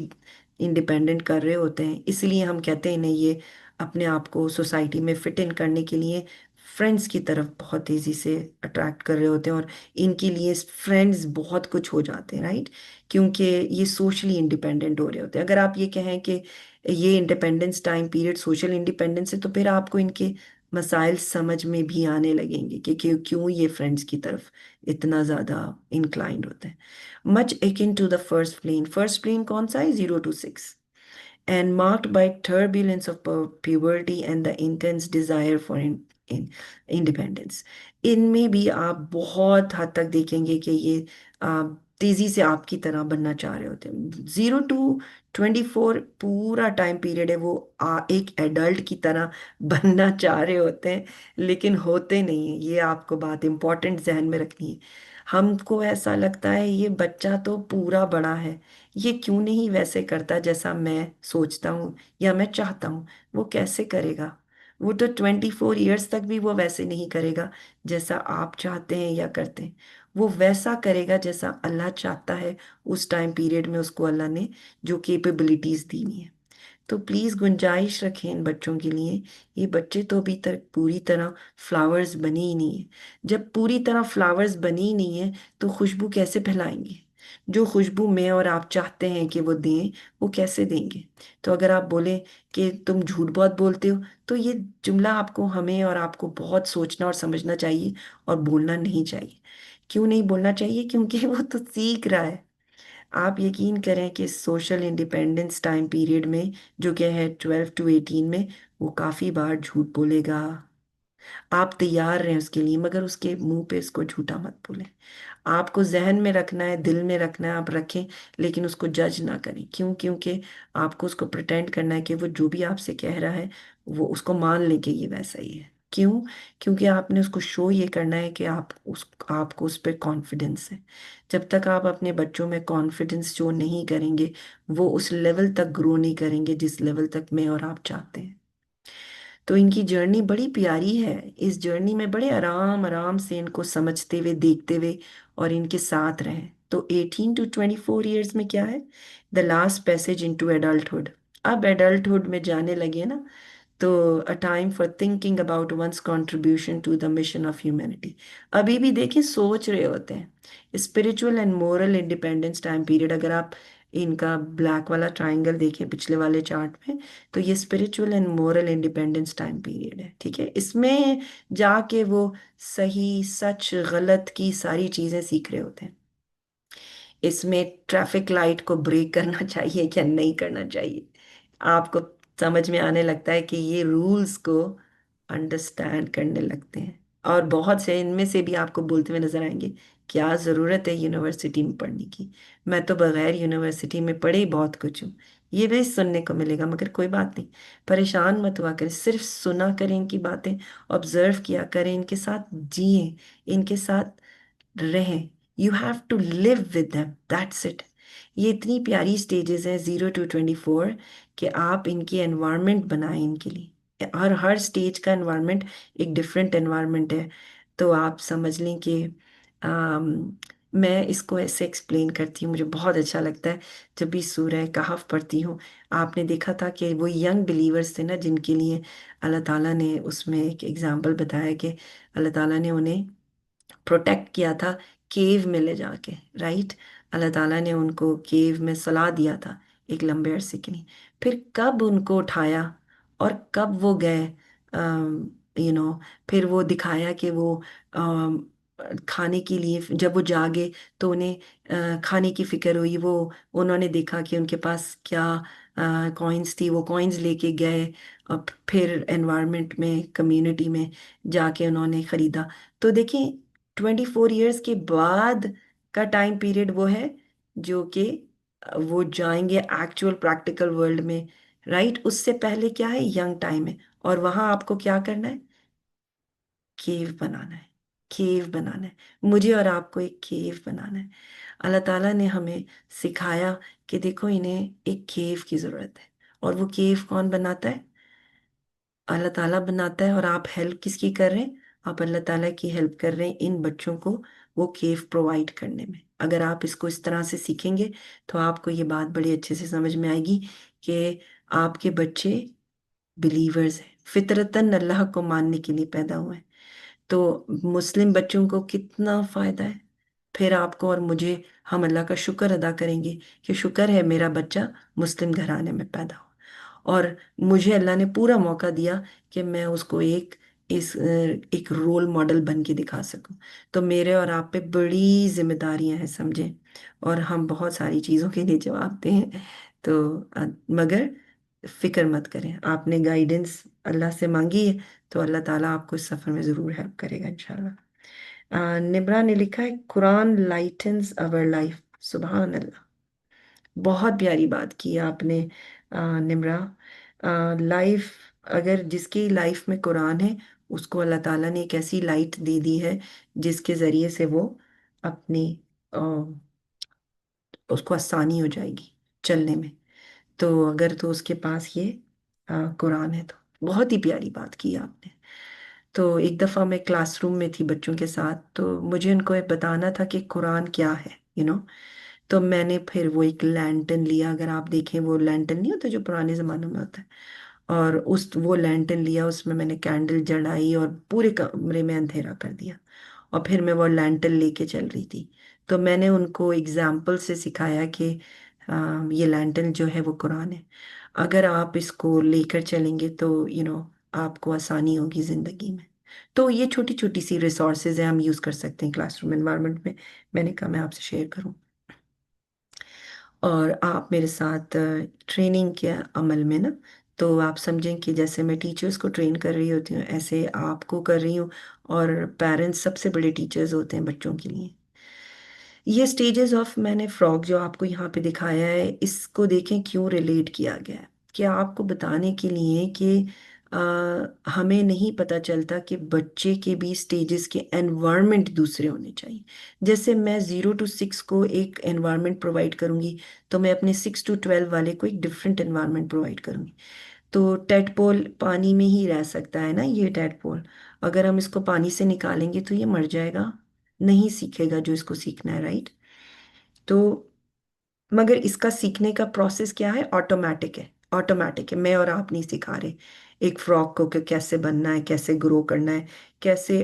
इंडिपेंडेंट कर रहे होते हैं, इसलिए हम कहते हैं नहीं, ये अपने आप को सोसाइटी में फिट इन करने के लिए फ्रेंड्स की तरफ बहुत तेजी से अट्रैक्ट कर रहे होते हैं, और इनके लिए फ्रेंड्स बहुत कुछ हो जाते हैं, राइट? क्योंकि ये सोशली इंडिपेंडेंट हो रहे होते हैं। अगर आप ये कहें कि ये independence time period social independence है, तो फिर आपको इनके मसाइल समझ में भी आने लगेंगे कि क्यों ये फ्रेंड्स की तरफ इतना ज़्यादा इंक्लाइंड होते हैं। Much akin to the first plane. First plane कौन सा है? 0 to 6, and marked by turbulence of puberty and the intense desire for independence। इनमें भी आप बहुत हद तक देखेंगे कि ये तेजी से आपकी तरह बनना चाह रहे होते हैं। 0 to 24 पूरा टाइम पीरियड है, वो एक एडल्ट की तरह बनना चाह रहे होते हैं, लेकिन होते नहीं है। ये आपको बात इंपॉर्टेंट जहन में रखनी है। हमको ऐसा लगता है ये बच्चा तो पूरा बड़ा है, ये क्यों नहीं वैसे करता जैसा मैं सोचता हूँ या मैं चाहता हूँ। वो कैसे करेगा? वो तो 24 years तक भी वो वैसे नहीं करेगा जैसा आप चाहते हैं या करते हैं। वो वैसा करेगा जैसा अल्लाह चाहता है उस टाइम पीरियड में उसको अल्लाह ने जो कैपेबिलिटीज दी है। तो प्लीज गुंजाइश रखें इन बच्चों के लिए। ये बच्चे तो अभी तक पूरी तरह फ्लावर्स बने ही नहीं है। जब पूरी तरह फ्लावर्स बने ही नहीं है तो खुशबू कैसे फैलाएंगे? जो खुशबू मैं और आप चाहते हैं कि वो दें, वो कैसे देंगे? तो अगर आप बोले कि तुम झूठ बहुत बोलते हो, तो ये जुमला आपको, हमें और आपको बहुत सोचना और समझना चाहिए और बोलना नहीं चाहिए। क्यों नहीं बोलना चाहिए? क्योंकि वो तो सीख रहा है। आप यकीन करें कि सोशल इंडिपेंडेंस टाइम पीरियड में, जो क्या है 12 to 18 में, वो काफी बार झूठ बोलेगा। आप तैयार रहें उसके लिए, मगर उसके मुंह पे उसको झूठा मत बोलें। आपको जहन में रखना है, दिल में रखना है, आप रखें, लेकिन उसको जज ना करें। क्यों? क्योंकि आपको उसको प्रिटेंड करना है कि वो जो भी आपसे कह रहा है वो उसको मान लें कि ये वैसा ही है। क्यों? क्योंकि आपने उसको शो ये करना है कि आपको उस पर कॉन्फिडेंस है। जब तक आप अपने बच्चों में कॉन्फिडेंस शो नहीं करेंगे, वो उस लेवल तक ग्रो नहीं करेंगे जिस लेवल तक मैं और आप चाहते हैं। तो इनकी जर्नी बड़ी प्यारी है। इस जर्नी में बड़े आराम आराम से इनको समझते हुए, देखते हुए और इनके साथ रहें। तो 18 to 24 ईयर्स में क्या है? The last passage into adulthood. अब एडल्टहुड में जाने लगे ना, तो a time for thinking about one's contribution to the mission of humanity. अभी भी देखिए सोच रहे होते हैं। Spiritual and moral independence time period, अगर आप इनका ब्लैक वाला ट्रायंगल देखें पिछले वाले चार्ट में, तो ये spiritual and moral independence time period है। ठीक है, इसमें जाके वो सही सच गलत की सारी चीजें सीख रहे होते हैं। इसमें ट्रैफिक लाइट को ब्रेक करना चाहिए क्या नहीं करना चाहिए, आपको समझ में आने लगता है कि ये रूल्स को अंडरस्टैंड करने लगते हैं। और बहुत से इनमें से भी आपको बोलते हुए नजर आएंगे, क्या जरूरत है यूनिवर्सिटी में पढ़ने की, मैं तो बगैर यूनिवर्सिटी में पढ़े ही बहुत कुछ हूँ। ये भी सुनने को मिलेगा, मगर कोई बात नहीं, परेशान मत हुआ करें, सिर्फ सुना करें इनकी बातें, ऑब्जर्व किया करें, इनके साथ जिए, इनके साथ रहें। You have to live with them, that's it. ये इतनी प्यारी स्टेजेस हैं 0 to 24, कि आप इनकी एनवायरनमेंट बनाएं इनके लिए। हर स्टेज का एनवायरनमेंट एक डिफरेंट एनवायरनमेंट है। तो आप समझ लें कि मैं इसको ऐसे एक्सप्लेन करती हूँ, मुझे बहुत अच्छा लगता है जब भी सूरह कहफ पढ़ती हूँ। आपने देखा था कि वो यंग बिलीवर्स थे ना, जिनके लिए अल्लाह ताला ने उसमें एक एग्जाम्पल बताया कि अल्लाह ताला ने उन्हें प्रोटेक्ट किया था केव में ले जाके। राइट, अल्लाह ताला ने उनको केव में सला दिया था एक लंबे अरसे के लिए। फिर कब उनको उठाया और कब वो गए, फिर वो दिखाया कि वो अम, खाने के लिए जब वो जागे तो उन्हें खाने की फिक्र हुई। वो उन्होंने देखा कि उनके पास क्या कॉइन्स थी, वो कॉइन्स लेके गए। अब फिर एनवायरनमेंट में, कम्युनिटी में जाके उन्होंने खरीदा। तो देखिए, 24 ईयर्स के बाद का टाइम पीरियड वो है जो कि वो जाएंगे एक्चुअल प्रैक्टिकल वर्ल्ड में। राइट, उससे पहले क्या है, यंग टाइम है। और वहां आपको क्या करना है? केव बनाना है। केव बनाना है, मुझे और आपको एक केव बनाना है। अल्लाह ताला ने हमें सिखाया कि देखो, इन्हें एक केव की जरूरत है। और वो केव कौन बनाता है? अल्लाह ताला बनाता है। और आप हेल्प किसकी कर रहे हैं? आप अल्लाह ताला की हेल्प कर रहे हैं इन बच्चों को वो केव प्रोवाइड करने में। अगर आप इसको इस तरह से सीखेंगे तो आपको ये बात बड़ी अच्छे से समझ में आएगी कि आपके बच्चे बिलीवर्स हैं, फितरतन अल्लाह को मानने के लिए पैदा हुए हैं। तो मुस्लिम बच्चों को कितना फायदा है। फिर आपको और मुझे, हम अल्लाह का शुक्र अदा करेंगे कि शुक्र है मेरा बच्चा मुस्लिम घराने में पैदा हुआ। और मुझे अल्लाह ने पूरा मौका दिया कि मैं उसको एक रोल मॉडल बन के दिखा सकूं। तो मेरे और आप पे बड़ी जिम्मेदारियां हैं, समझें। और हम बहुत सारी चीज़ों के लिए जवाबदेह हैं। तो मगर फिक्र मत करें, आपने गाइडेंस अल्लाह से मांगी है, तो अल्लाह ताला आपको इस सफ़र में ज़रूर हेल्प करेगा इंशाल्लाह। निब्रा ने लिखा है, कुरान लाइटन्स अवर लाइफ। सुभान अल्लाह, बहुत प्यारी बात की आपने निम्रा। लाइफ, अगर जिसकी लाइफ में कुरान है, उसको अल्लाह ताला ने एक ऐसी लाइट दे दी है जिसके ज़रिए से वो अपनी अ, उसको आसानी हो जाएगी चलने में। तो अगर तो उसके पास ये कुरान है, तो बहुत ही प्यारी बात की आपने। तो एक दफ़ा मैं क्लासरूम में थी बच्चों के साथ, तो मुझे उनको ये बताना था कि कुरान क्या है, तो मैंने फिर वो एक लैंटन लिया। अगर आप देखें, वो लैंटन नहीं होता जो पुराने ज़माने में होता है, और उस वो लैंटन लिया, उसमें मैंने कैंडल जलाई और पूरे कमरे में अंधेरा कर दिया, और फिर मैं वो लैंटन लेके चल रही थी। तो मैंने उनको एग्जाम्पल से सिखाया कि ये लैंटन जो है वो कुरान है। अगर आप इसको लेकर चलेंगे तो आपको आसानी होगी ज़िंदगी में। तो ये छोटी छोटी सी रिसोर्सेज हैं, हम यूज़ कर सकते हैं क्लासरूम एनवायरनमेंट में। मैंने कहा मैं आपसे शेयर करूं, और आप मेरे साथ ट्रेनिंग के अमल में ना, तो आप समझें कि जैसे मैं टीचर्स को ट्रेन कर रही होती हूँ, ऐसे आपको कर रही हूँ। और पेरेंट्स सबसे बड़े टीचर्स होते हैं बच्चों के लिए। ये स्टेजेस ऑफ मैंने फ्रॉग जो आपको यहाँ पे दिखाया है, इसको देखें क्यों रिलेट किया गया है। क्या आपको बताने के लिए कि हमें नहीं पता चलता कि बच्चे के भी स्टेजेस के एनवायरनमेंट दूसरे होने चाहिए। जैसे मैं 0 to 6 को एक एनवायरनमेंट प्रोवाइड करूंगी, तो मैं अपने 6 to 12 वाले को एक डिफरेंट एनवायरनमेंट प्रोवाइड करूंगी। तो टेडपोल पानी में ही रह सकता है ना, ये टेडपोल। अगर हम इसको पानी से निकालेंगे तो ये मर जाएगा, नहीं सीखेगा जो इसको सीखना है, राइट। तो मगर इसका सीखने का प्रोसेस क्या है, ऑटोमेटिक है। ऑटोमेटिक है, मैं और आप नहीं सिखा रहे एक फ्रॉग को कि कैसे बनना है, कैसे ग्रो करना है, कैसे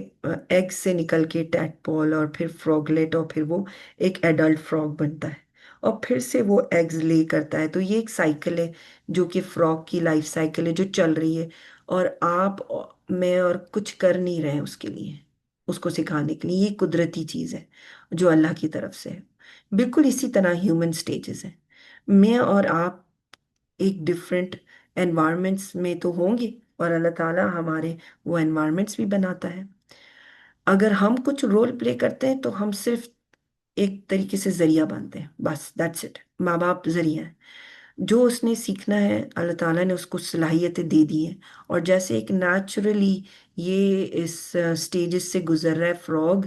एग से निकल के टैडपोल और फिर फ्रॉगलेट और फिर वो एक एडल्ट फ्रॉग बनता है, और फिर से वो एग्स ले करता है। तो ये एक साइकिल है, जो कि फ्रॉग की लाइफ साइकिल है जो चल रही है। और मैं और कुछ कर नहीं रहे हैं उसके लिए, उसको सिखाने के लिए। ये कुदरती चीज़ है जो अल्लाह की तरफ से है। बिल्कुल इसी तरह ह्यूमन स्टेजेस हैं। मैं और आप एक डिफरेंट एनवायरनमेंट्स में तो होंगे, और अल्लाह ताला हमारे वो एनवायरनमेंट्स भी बनाता है। अगर हम कुछ रोल प्ले करते हैं तो हम सिर्फ एक तरीके से जरिया बनते हैं, बस दैट्स इट। माँ बाप जरिया है। जो उसने सीखना है अल्लाह ताला ने उसको सलाहियतें दे दी है। और जैसे एक नेचुरली ये इस स्टेजेस से गुजर रहा है फ्रॉग,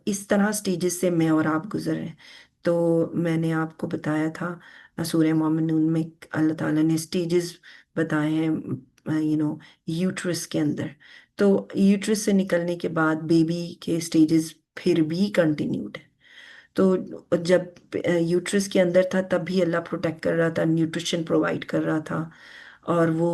इस तरह स्टेजेस से मैं और आप गुजर रहे हैं। तो मैंने आपको बताया था सूरह मोमिनून में अल्लाह ताला ने स्टेजेस बताए हैं, यूट्रस के अंदर। तो यूट्रस से निकलने के बाद बेबी के स्टेजेस फिर भी कंटिन्यूड है। तो जब यूट्रस के अंदर था तब भी अल्लाह प्रोटेक्ट कर रहा था, न्यूट्रिशन प्रोवाइड कर रहा था। और वो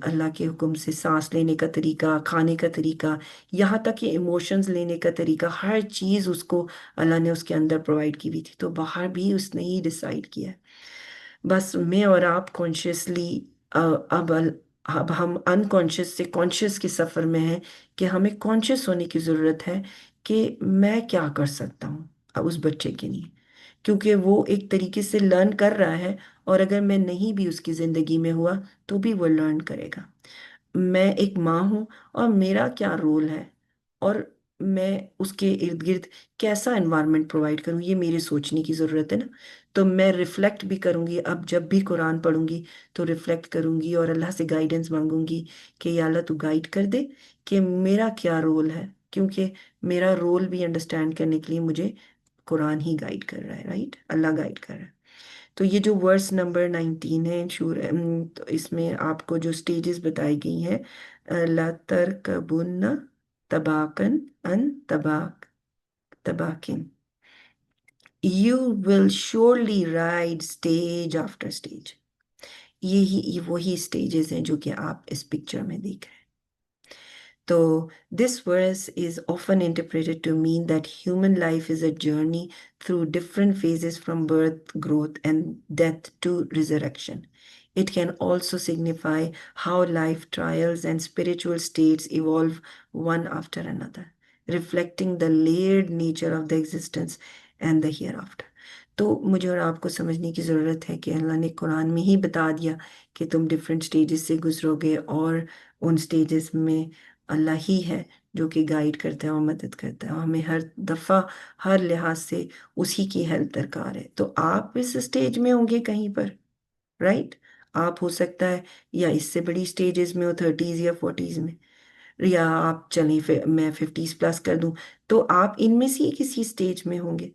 अल्लाह के हुक्म से सांस लेने का तरीका, खाने का तरीका, यहाँ तक कि इमोशंस लेने का तरीका, हर चीज़ उसको अल्लाह ने उसके अंदर प्रोवाइड की हुई थी। तो बाहर भी उसने ही डिसाइड किया है। बस मैं और आप कॉन्शियसली, अब हम अनकॉन्शियस से कॉन्शियस के सफ़र में हैं कि हमें कॉन्शियस होने की ज़रूरत है कि मैं क्या कर सकता हूँ अब उस बच्चे के लिए। क्योंकि वो एक तरीके से लर्न कर रहा है, और अगर मैं नहीं भी उसकी ज़िंदगी में हुआ तो भी वो लर्न करेगा। मैं एक माँ हूँ, और मेरा क्या रोल है, और मैं उसके इर्द गिर्द कैसा एनवायरनमेंट प्रोवाइड करूँ, ये मेरे सोचने की ज़रूरत है ना। तो मैं रिफ्लेक्ट भी करूँगी, अब जब भी कुरान पढ़ूंगी तो रिफ्लेक्ट करूँगी और अल्लाह से गाइडेंस मांगूंगी कि या अल्लाह तू गाइड कर दे कि मेरा क्या रोल है। क्योंकि मेरा रोल भी अंडरस्टैंड करने के लिए मुझे कुरान ही गाइड कर रहा है, राइट, अल्लाह गाइड कर रहा है। तो ये जो वर्स नंबर 19 है शूर, तो इसमें आपको जो स्टेजेस बताई गई हैं, ला तरकबुन्ना तबाकन अन तबाक तबाकिन, you will surely ride stage after stage. ये वही स्टेजेस हैं जो कि आप इस पिक्चर में देख रहे हैं। So, this verse is often interpreted to mean that human life is a journey through different phases from birth, growth, and death to resurrection. It can also signify how life trials and spiritual states evolve one after another, reflecting the layered nature of the existence and the hereafter. तो मुझे और आपको समझने की ज़रूरत है कि अल्लाह ने कुरान में ही बता दिया कि तुम डिफरेंट स्टेजेस से गुजरोगे, और उन स्टेजेस में अल्लाह ही है जो कि गाइड करता है और मदद करता है, और हमें हर दफ़ा हर लिहाज से उसी की हेल्प दरकार है। तो आप इस स्टेज में होंगे कहीं पर, राइट। आप हो सकता है या इससे बड़ी स्टेजेस में हो, 30s या 40s में, या आप चलें फिर मैं 50s प्लस कर दूं, तो आप इनमें से ही किसी स्टेज में होंगे।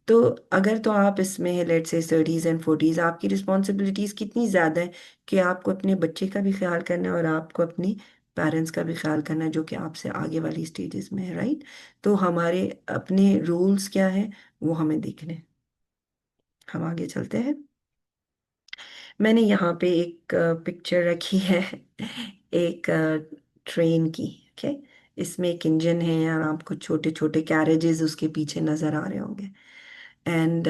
तो अगर तो आप इसमें है, let's say 30s and 40s, आपकी रिस्पॉन्सिबिलिटीज कितनी ज़्यादा है कि आपको अपने बच्चे का भी ख्याल करना है और आपको अपनी पेरेंट्स का भी ख्याल करना है जो कि आपसे आगे वाली स्टेजेस में है, राइट। तो हमारे अपने रूल्स क्या है वो हमें देखने हैं। हम आगे चलते हैं। मैंने यहाँ पे एक पिक्चर रखी है एक ट्रेन की। ओके, इसमें एक इंजन है और आपको छोटे छोटे कैरेजेस उसके पीछे नज़र आ रहे होंगे। एंड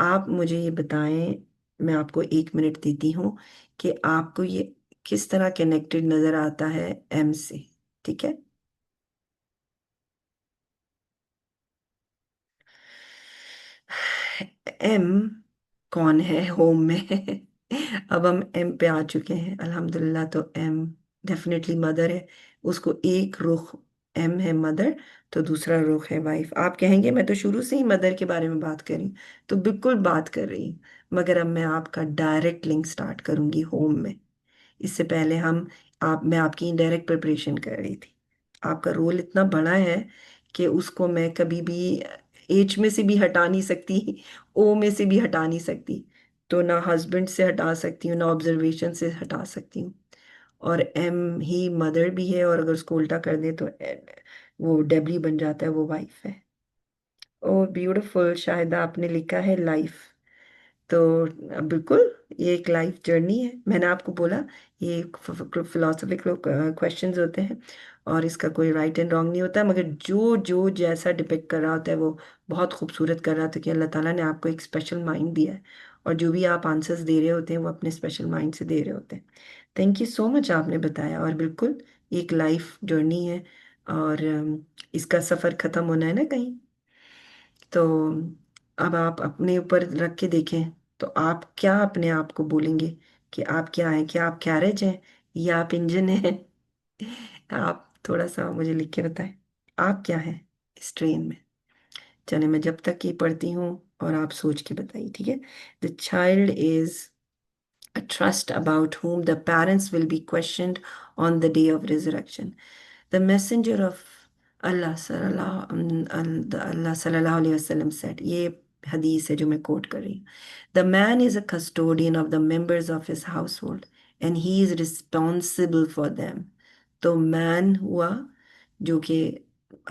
आप मुझे ये बताएं, मैं आपको 1 मिनट देती हूँ कि आपको ये किस तरह कनेक्टेड नज़र आता है एम से। ठीक है। एम कौन है होम में? अब हम एम पे आ चुके हैं अल्हम्दुलिल्लाह। तो एम डेफिनेटली मदर है। उसको एक रुख एम है मदर, तो दूसरा रुख है वाइफ। आप कहेंगे मैं तो शुरू से ही मदर के बारे में बात कर रही हूँ, तो बिल्कुल बात कर रही हूँ, मगर अब मैं आपका डायरेक्ट लिंक स्टार्ट करूंगी होम में। इससे पहले हम आप मैं आपकी इनडायरेक्ट प्रिपरेशन कर रही थी। आपका रोल इतना बड़ा है कि उसको मैं कभी भी एच में से भी हटा नहीं सकती, ओ में से भी हटा नहीं सकती। तो ना हस्बैंड से हटा सकती हूँ, ना ऑब्जर्वेशन से हटा सकती हूँ। और एम ही मदर भी है, और अगर उसको उल्टा कर दे तो वो डेबली बन जाता है, वो वाइफ है। ओ ब्यूटीफुल, शायद आपने लिखा है लाइफ। तो बिल्कुल, ये एक लाइफ जर्नी है। मैंने आपको बोला ये फिलोसफिकल क्वेश्चंस होते हैं, और इसका कोई राइट एंड रॉन्ग नहीं होता, मगर जो जो जैसा डिपिक्ट कर रहा होता है वो बहुत खूबसूरत कर रहा होता है कि अल्लाह ताला ने आपको एक स्पेशल माइंड दिया है, और जो भी आप आंसर्स दे रहे होते हैं वो अपने स्पेशल माइंड से दे रहे होते हैं। थैंक यू सो मच, आपने बताया। और बिल्कुल एक लाइफ जर्नी है, और इसका सफ़र ख़त्म होना है ना कहीं। तो अब आप अपने ऊपर रख के देखें, तो आप क्या अपने आप को बोलेंगे कि आप क्या हैं? क्या आप कैरेज हैं या आप इंजन हैं? आप थोड़ा सा मुझे लिख के बताएं, आप क्या हैं इस ट्रेन में? चले, मैं जब तक ये पढ़ती हूँ और आप सोच के बताइए, ठीक है। The child is a trust about whom the parents will be questioned on the day of resurrection. The messenger of Allah sallallahu alaihi wasallam said, ये हदीस है जो मैं कोट कर रही हूँ, the man is a custodian of the members of his household and he is responsible for them. तो man हुआ जो कि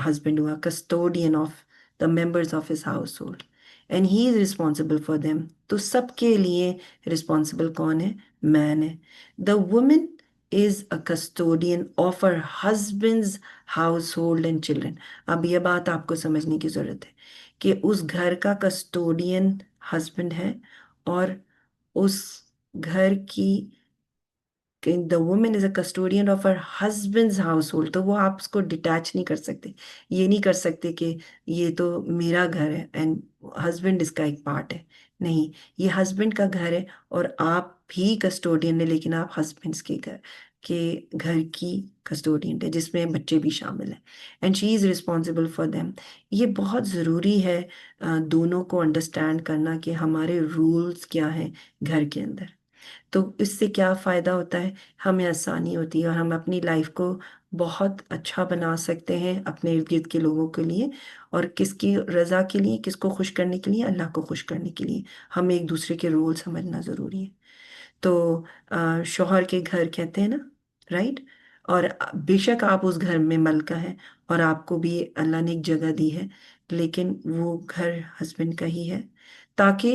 हस्बैंड हुआ, custodian of the members of his house hold, and he is responsible for them. तो सबके लिए responsible कौन है? मैन है। The women is a custodian of her husband's house hold and children. अब यह बात आपको समझने की जरूरत है कि उस घर का कस्टोडियन हस्बैंड है, और उस घर की the women is a custodian of her husband's house hold. तो वो आप उसको डिटैच नहीं कर सकते। ये नहीं कर सकते कि ये तो मेरा घर है एंड हस्बैंड इसका एक पार्ट है। नहीं, ये हस्बैंड का घर है और आप भी कस्टोडियन है, लेकिन आप हस्बैंड्स के घर की कस्टोडियन है, जिसमें बच्चे भी शामिल हैं। And she is responsible for them. ये बहुत ज़रूरी है दोनों को अंडरस्टैंड करना कि हमारे रूल्स क्या हैं घर के अंदर। तो इससे क्या फ़ायदा होता है? हमें आसानी होती है और हम अपनी लाइफ को बहुत अच्छा बना सकते हैं अपने इर्द गिर्द के लोगों के लिए। और किसकी रज़ा के लिए? किसको खुश करने के लिए? अल्लाह को खुश करने के लिए हमें एक दूसरे के रोल समझना ज़रूरी है। तो शौहर के घर कहते हैं ना, राइट। और बेशक आप उस घर में मलका हैं और आपको भी अल्लाह ने एक जगह दी है, लेकिन वो घर हस्बैंड का ही है, ताकि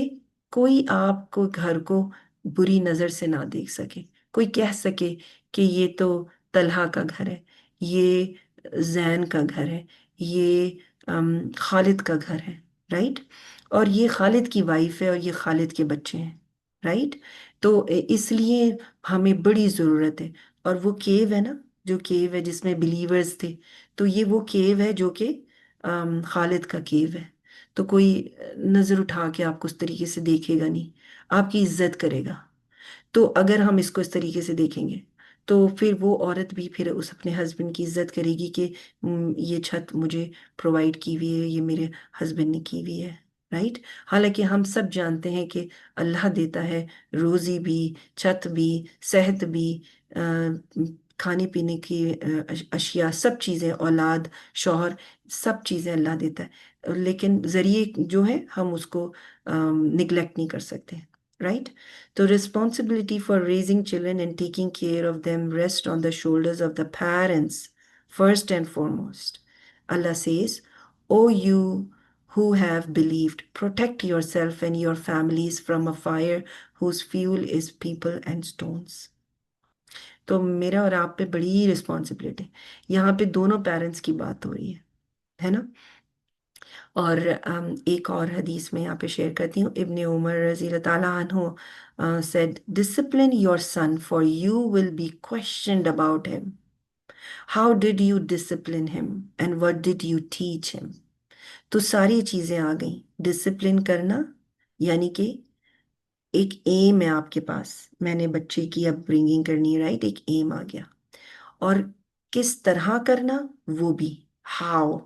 कोई आपको घर को बुरी नज़र से ना देख सके। कोई कह सके कि ये तो तलहा का घर है, ये जैन का घर है, ये खालिद का घर है, राइट। और ये खालिद की वाइफ है और ये खालिद के बच्चे हैं, राइट। तो इसलिए हमें बड़ी ज़रूरत है। और वो केव है ना, जो केव है जिसमें बिलीवर्स थे, तो ये वो केव है जो कि खालिद का केव है। तो कोई नज़र उठा के आपको उस तरीके से देखेगा नहीं, आपकी इज्जत करेगा। तो अगर हम इसको इस तरीके से देखेंगे, तो फिर वो औरत भी फिर उस अपने हस्बैंड की इज्जत करेगी कि ये छत मुझे प्रोवाइड की हुई है, ये मेरे हस्बैंड ने की हुई है, राइट। हालांकि हम सब जानते हैं कि अल्लाह देता है रोज़ी भी, छत भी, सेहत भी, खाने पीने की अशिया, सब चीज़ें, औलाद, शौहर, सब चीज़ें अल्लाह देता है। लेकिन ज़रिए जो है हम उसको निगलेक्ट नहीं कर सकते, right? So responsibility for raising children and taking care of them rest on the shoulders of the parents first and foremost. Allah says, "O you who have believed, protect yourself and your families from a fire whose fuel is people and stones." तो मेरा और आप पे बड़ी responsibility, यहाँ पे दोनों parents की बात हो रही है ना। और एक और हदीस में यहाँ पे शेयर करती हूँ, इब्ने उमर रज़ी अल्लाह ताला अन्हु said, "Discipline your son, for you will be questioned about him. How did you discipline him and what did you teach him?" तो सारी चीजें आ गई। डिसिप्लिन करना यानी कि एक एम है आपके पास, मैंने बच्चे की अपब्रिंगिंग करनी है, राइट, एक एम आ गया। और किस तरह करना, वो भी, how,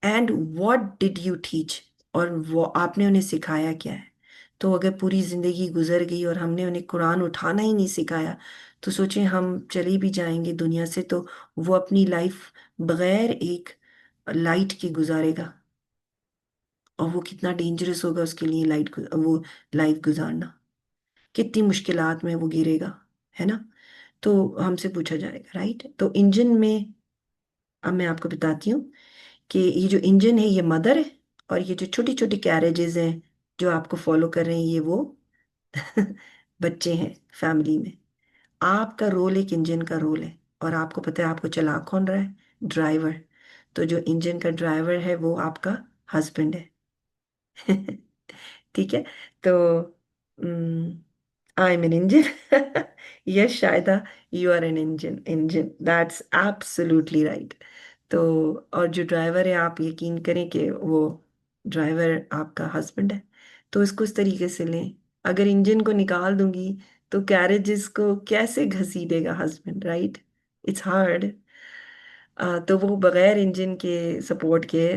and what did you teach, और वो आपने उन्हें सिखाया क्या है। तो अगर पूरी जिंदगी गुजर गई और हमने उन्हें कुरान उठाना ही नहीं सिखाया, तो सोचें हम चले भी जाएंगे दुनिया से तो वो अपनी लाइफ बगैर एक लाइट के गुजारेगा, और वो कितना डेंजरस होगा उसके लिए वो लाइफ गुजारना, कितनी मुश्किलात में वो गिरेगा, है ना। तो हमसे पूछा जाएगा, राइट। तो इंजन में अब मैं आपको बताती हूँ कि ये जो इंजन है ये मदर है, और ये जो छोटी छोटी कैरेजेस हैं जो आपको फॉलो कर रहे हैं ये वो बच्चे हैं फैमिली में। आपका रोल एक इंजन का रोल है, और आपको पता है आपको चला कौन रहा है, ड्राइवर। तो जो इंजन का ड्राइवर है वो आपका हस्बैंड है। ठीक है। तो I am an engine. Yes Shayda, you are an engine that's absolutely right. तो और जो ड्राइवर है आप यकीन करें कि वो ड्राइवर आपका हस्बैंड है। तो इसको इस तरीके से लें, अगर इंजन को निकाल दूंगी तो कैरेजेस को कैसे घसीटेगा हस्बैंड, राइट। It's hard. तो वो बगैर इंजन के सपोर्ट के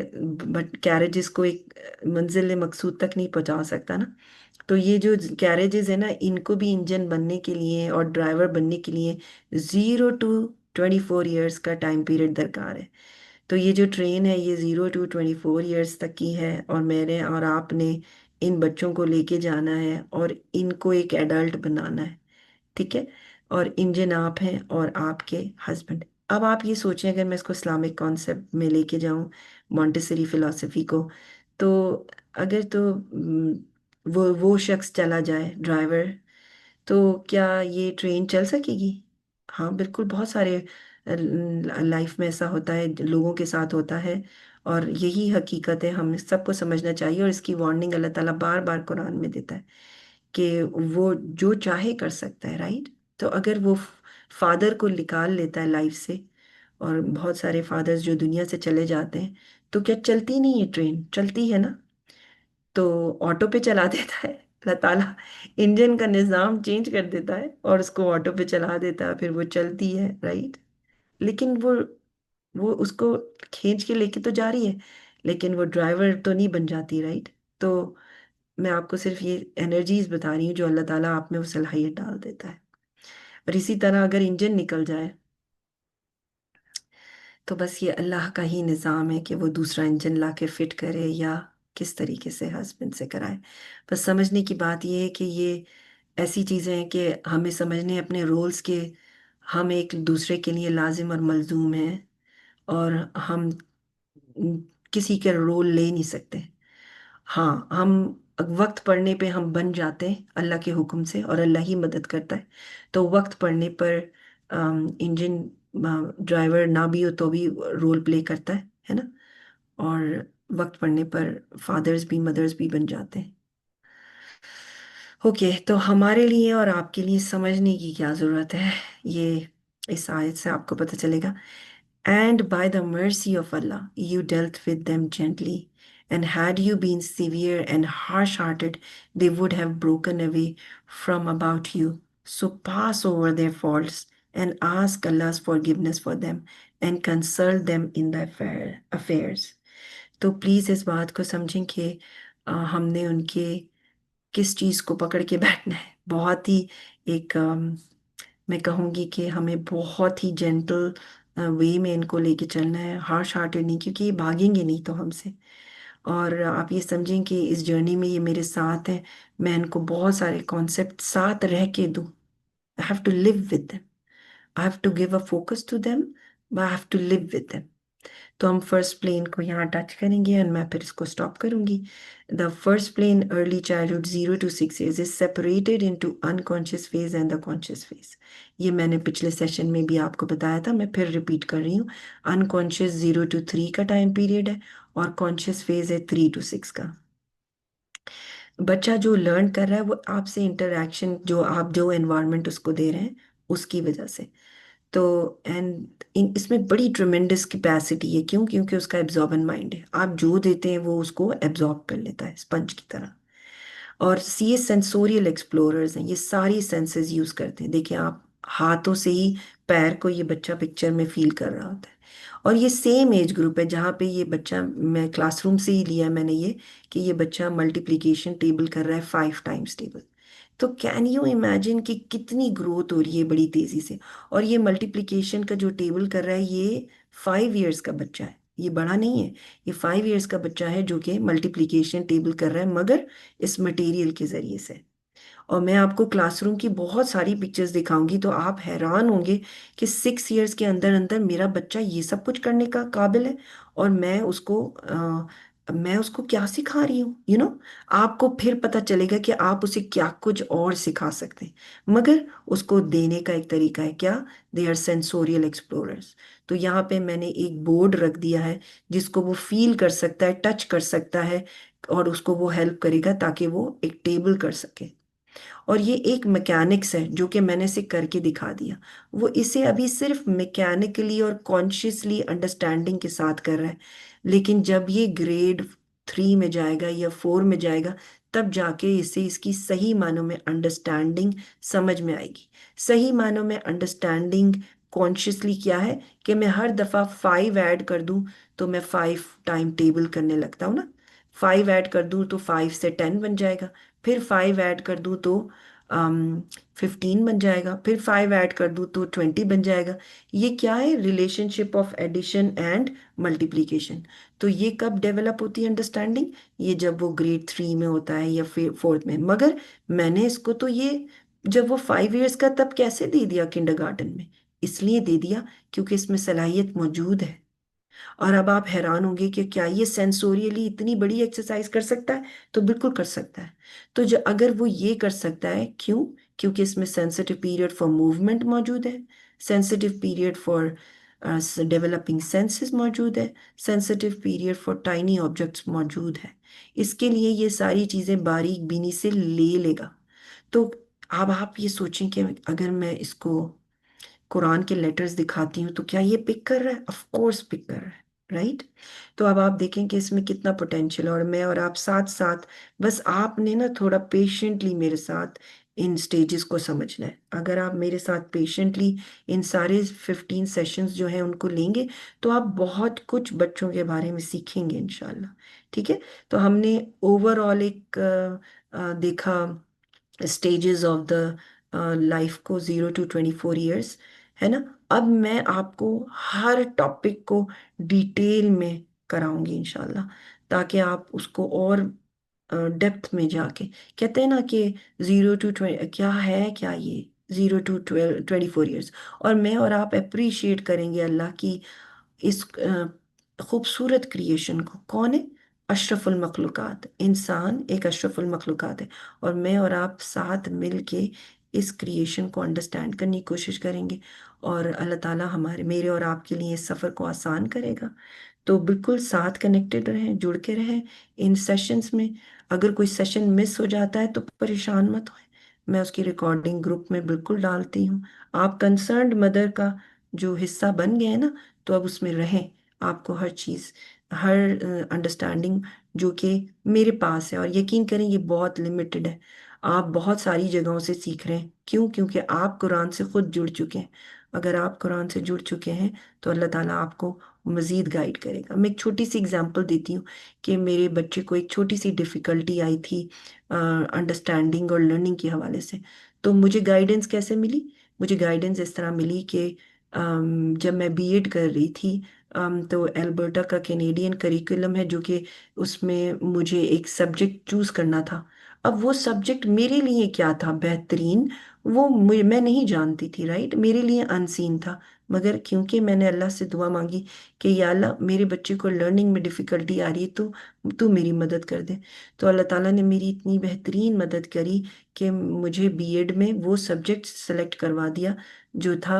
बट कैरेजेस को एक मंजिल मकसूद तक नहीं पहुंचा सकता ना। तो ये जो कैरेजेस है ना, इनको भी इंजन बनने के लिए और ड्राइवर बनने के लिए 0 to 24 ईयर्स का टाइम पीरियड दरकार है। तो ये जो ट्रेन है ये 0 to 24 ईयर्स तक की है, और मेरे और आपने इन बच्चों को लेके जाना है और इनको एक एडल्ट बनाना है, ठीक है। और इंजन आप हैं और आपके हस्बैंड। अब आप ये सोचें अगर मैं इसको इस्लामिक कॉन्सेप्ट में लेके जाऊं, मॉन्टेसरी फिलॉसफी को, तो अगर तो वो शख्स चला जाए ड्राइवर, तो क्या ये ट्रेन चल सकेगी। हाँ बिल्कुल, बहुत सारे लाइफ में ऐसा होता है, लोगों के साथ होता है, और यही हकीकत है, हम सबको समझना चाहिए। और इसकी वार्निंग अल्लाह ताला बार बार कुरान में देता है कि वो जो चाहे कर सकता है, राइट। तो अगर वो फादर को निकाल लेता है लाइफ से, और बहुत सारे फादर्स जो दुनिया से चले जाते हैं, तो क्या चलती नहीं है ट्रेन, चलती है ना। तो ऑटो पे चला देता है अल्लाह ताला, इंजन का निज़ाम चेंज कर देता है और उसको ऑटो पे चला देता है, फिर वो चलती है, राइट। लेकिन वो उसको खींच के लेके तो जा रही है, लेकिन वो ड्राइवर तो नहीं बन जाती, राइट। तो मैं आपको सिर्फ ये एनर्जीज बता रही हूँ जो अल्लाह ताला आप में वो सलाहियत डाल देता है। और इसी तरह अगर इंजन निकल जाए, तो बस ये अल्लाह का ही निज़ाम है कि वो दूसरा इंजन ला के फिट करे या किस तरीके से हस्बैंड से कराए। बस समझने की बात ये है कि ये ऐसी चीज़ें हैं कि हमें समझने अपने रोल्स के, हम एक दूसरे के लिए लाजिम और मलजूम हैं, और हम किसी के रोल ले नहीं सकते। हाँ, हम वक्त पड़ने पे हम बन जाते हैं अल्लाह के हुक्म से, और अल्लाह ही मदद करता है। तो वक्त पड़ने पर इंजन ड्राइवर ना भी हो तो भी रोल प्ले करता है ना। और वक्त पड़ने पर फादर्स भी मदर्स भी बन जाते हैं। ओके, तो हमारे लिए और आपके लिए समझने की क्या ज़रूरत है, ये इस आयत से आपको पता चलेगा। And by the mercy of Allah, you dealt with them gently. And had you been severe and harsh-hearted, they would have broken away from about you. So pass over their faults and ask Allah's forgiveness for them and consult them in the affairs. तो please इस बात को समझें कि हमने उनके किस चीज़ को पकड़ के बैठना है। बहुत ही एक मैं कहूँगी कि हमें बहुत ही जेंटल वे में इनको लेके चलना है, हार्श हार्टेड नहीं, क्योंकि ये भागेंगे नहीं तो हमसे। और आप ये समझें कि इस जर्नी में ये मेरे साथ हैं। मैं इनको बहुत सारे कॉन्सेप्ट साथ रह के दूं। I have to live with them. I have to give a focus to them. I have to live with them. तो हम फर्स्ट प्लेन को यहाँ टच करेंगे एंड मैं फिर इसको स्टॉप करूंगी। The first plane early childhood 0 to 6 years is separated into unconscious phase and the conscious phase. ये मैंने पिछले सेशन में भी आपको बताया था, मैं फिर रिपीट कर रही हूँ। अनकॉन्शियस 0 to 3 का टाइम पीरियड है और कॉन्शियस फेज है 3 to 6 का। बच्चा जो लर्न कर रहा है वो आपसे इंटरेक्शन, जो आप जो एनवायरनमेंट उसको दे रहे हैं उसकी वजह से। तो एंड इसमें बड़ी ट्रमेंडस कैपेसिटी है। क्यों? क्योंकि उसका एब्जॉर्बन माइंड है। आप जो देते हैं वो उसको एब्जॉर्ब कर लेता है स्पंज की तरह। और ये सेंसोरियल एक्सप्लोरर्स हैं, ये सारी सेंसेस यूज करते हैं। देखिए आप हाथों से ही पैर को ये बच्चा पिक्चर में फील कर रहा होता है। और ये सेम एज ग्रुप है जहाँ पे ये बच्चा, मैं क्लासरूम से ही लिया मैंने ये, कि ये बच्चा मल्टीप्लिकेशन टेबल कर रहा है 5 टाइम्स टेबल। तो कैन यू इमेजिन कि कितनी ग्रोथ हो रही है बड़ी तेजी से। और ये मल्टीप्लिकेशन का जो टेबल कर रहा है ये 5 इयर्स का बच्चा है, ये बड़ा नहीं है। ये 5 इयर्स का बच्चा है जो कि मल्टीप्लिकेशन टेबल कर रहा है, मगर इस मटेरियल के जरिए से। और मैं आपको क्लासरूम की बहुत सारी पिक्चर्स दिखाऊंगी तो आप हैरान होंगे कि 6 इयर्स के अंदर अंदर मेरा बच्चा ये सब कुछ करने का काबिल है। और मैं उसको क्या सिखा रही हूँ, आपको फिर पता चलेगा कि आप उसे क्या कुछ और सिखा सकते हैं। मगर उसको देने का एक तरीका है, क्या? They are sensorial explorers. तो यहाँ पे मैंने एक बोर्ड रख दिया है जिसको वो फील कर सकता है, टच कर सकता है, और उसको वो हेल्प करेगा ताकि वो एक टेबल कर सके। और ये एक मैकेनिक्स है जो कि मैंने इसे करके दिखा दिया। वो इसे अभी सिर्फ मैकेनिकली और कॉन्शियसली अंडरस्टैंडिंग के साथ कर रहा है। लेकिन जब ये ग्रेड 3 में जाएगा या 4 में जाएगा, तब जाके इसे इसकी सही मानों में अंडरस्टैंडिंग समझ में आएगी। सही मानों में अंडरस्टैंडिंग कॉन्शियसली क्या है कि मैं हर दफा 5 ऐड कर दूं तो मैं 5 टाइम टेबल करने लगता हूँ ना। 5 ऐड कर दूं तो 5 से 10 बन जाएगा। फिर 5 ऐड कर दूं तो 15 बन जाएगा। फिर 5 ऐड कर दूं तो 20 बन जाएगा। ये क्या है? Relationship of addition and multiplication. तो ये कब डेवलप होती है अंडरस्टैंडिंग? ये जब वो ग्रेड 3 में होता है या फिर 4th में। मगर मैंने इसको तो ये जब वो 5 इयर्स का तब कैसे दे दिया किंडरगार्टन में? इसलिए दे दिया क्योंकि इसमें सलाहियत मौजूद है। और अब आप हैरान होंगे कि क्या ये सेंसोरियली इतनी बड़ी एक्सरसाइज कर सकता है? तो बिल्कुल कर सकता है। तो जो अगर वो ये कर सकता है, क्यों? क्योंकि इसमें सेंसिटिव पीरियड फॉर मूवमेंट मौजूद है, sensitive period for developing senses मौजूद है, sensitive period for tiny objects मौजूद है। इसके लिए ये सारी चीजें बारीक बीनी से ले लेगा। तो अब आप ये सोचें कि अगर मैं इसको कुरान के लेटर्स दिखाती हूँ तो क्या ये पिक कर रहा है? ऑफ कोर्स पिक कर रहा है, राइट? तो अब आप देखें कि इसमें कितना पोटेंशियल है। और मैं और आप साथ साथ, बस आपने ना थोड़ा पेशेंटली मेरे साथ इन स्टेजेस को समझना है। अगर आप मेरे साथ पेशेंटली इन सारे 15 सेशंस जो हैं उनको लेंगे तो आप बहुत कुछ बच्चों के बारे में सीखेंगे इंशाल्लाह। ठीक है? तो हमने ओवरऑल एक देखा स्टेजेस ऑफ द लाइफ को, 0 to 24 years, है ना। अब मैं आपको हर टॉपिक को डिटेल में कराऊंगी इंशाल्लाह, ताकि आप उसको और डेप्थ में जाके, कहते हैं ना कि 0 to 20 क्या है, क्या ये 0 to 24 years। और मैं और आप अप्रिशिएट करेंगे अल्लाह की इस खूबसूरत क्रिएशन को। कौन है? अशरफुल मखलूकात। इंसान एक अशरफुल मखलूकात है। और मैं और आप साथ मिल के इस क्रिएशन को अंडरस्टैंड करने की कोशिश करेंगे। और अल्लाह ताला हमारे, मेरे और आपके लिए इस सफ़र को आसान करेगा। तो बिल्कुल साथ कनेक्टेड रहें, जुड़ के रहें इन सेशंस में। अगर कोई सेशन मिस हो जाता है तो परेशान मत हो, मैं उसकी रिकॉर्डिंग ग्रुप में बिल्कुल डालती हूँ। आप कंसर्न्ड मदर का जो हिस्सा बन गए हैं ना, तो अब उसमें रहें। आपको हर चीज़, हर अंडरस्टैंडिंग जो कि मेरे पास है, और यकीन करें ये बहुत लिमिटेड है। आप बहुत सारी जगहों से सीख रहे हैं। क्यों? क्योंकि आप कुरान से खुद जुड़ चुके हैं। अगर आप कुरान से जुड़ चुके हैं तो अल्लाह ताला आपको मज़ीद गाइड करेगा। मैं एक छोटी सी एग्जांपल देती हूँ कि मेरे बच्चे को एक छोटी सी डिफ़िकल्टी आई थी अंडरस्टैंडिंग और लर्निंग के हवाले से। तो मुझे गाइडेंस कैसे मिली? मुझे गाइडेंस इस तरह मिली कि जब मैं बीएड कर रही थी तो एल्बर्टा का कैनेडियन करिकुलम है जो कि उसमें मुझे एक सब्जेक्ट चूज करना था। अब वो सब्जेक्ट मेरे लिए क्या था बेहतरीन, वो मैं नहीं जानती थी, राइट, मेरे लिए अनसीन था। मगर क्योंकि मैंने अल्लाह से दुआ मांगी कि या अल्लाह मेरे बच्चे को लर्निंग में डिफ़िकल्टी आ रही है तो तू मेरी मदद कर दे। तो अल्लाह ताला ने मेरी इतनी बेहतरीन मदद करी कि मुझे बीएड में वो सब्जेक्ट सेलेक्ट करवा दिया जो था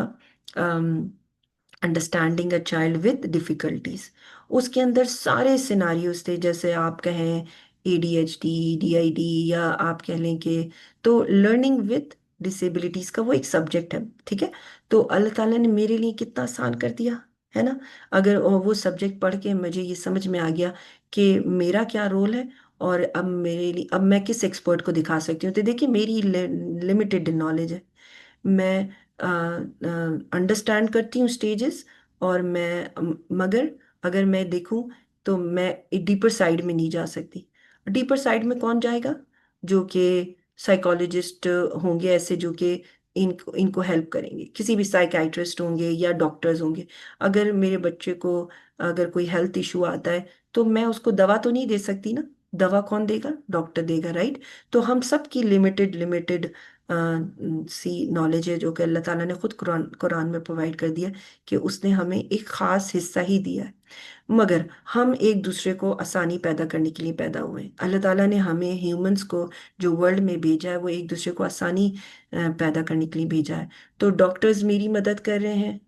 understanding a child with difficulties. उसके अंदर सारे सिनारियोज थे, जैसे आप कहें एडीएचडी, डीआईडी, या आप कह लें कि तो लर्निंग विद डिसेबिलिटीज का वो एक सब्जेक्ट है, ठीक है। तो अल्लाह ताला ने मेरे लिए कितना आसान कर दिया, है ना। अगर वो सब्जेक्ट पढ़ के मुझे ये समझ में आ गया कि मेरा क्या रोल है, और अब मेरे लिए अब मैं किस एक्सपर्ट को दिखा सकती हूँ। तो देखिए मेरी लिमिटेड नॉलेज है, मैं अंडरस्टैंड करती हूँ स्टेजेस, और मैं मगर अगर मैं देखूं तो मैं डीपर साइड में नहीं जा सकती। डीपर साइड में कौन जाएगा, जो कि साइकोलॉजिस्ट होंगे ऐसे, जो कि इनको इनको हेल्प करेंगे, किसी भी साइकाइट्रिस्ट होंगे या डॉक्टर्स होंगे। अगर मेरे बच्चे को अगर कोई हेल्थ इशू आता है तो मैं उसको दवा तो नहीं दे सकती ना, दवा कौन देगा, डॉक्टर देगा, राइट। तो हम सब की लिमिटेड लिमिटेड सी नॉलेज है जो कि अल्लाह ताला ने खुद कुरान कुरान में प्रोवाइड कर दिया, कि उसने हमें एक ख़ास हिस्सा ही दिया है। मगर हम एक दूसरे को आसानी पैदा करने के लिए पैदा हुए हैं। अल्लाह ताला ने हमें ह्यूमंस को जो वर्ल्ड में भेजा है वो एक दूसरे को आसानी पैदा करने के लिए भेजा है। तो डॉक्टर्स मेरी मदद कर रहे हैं,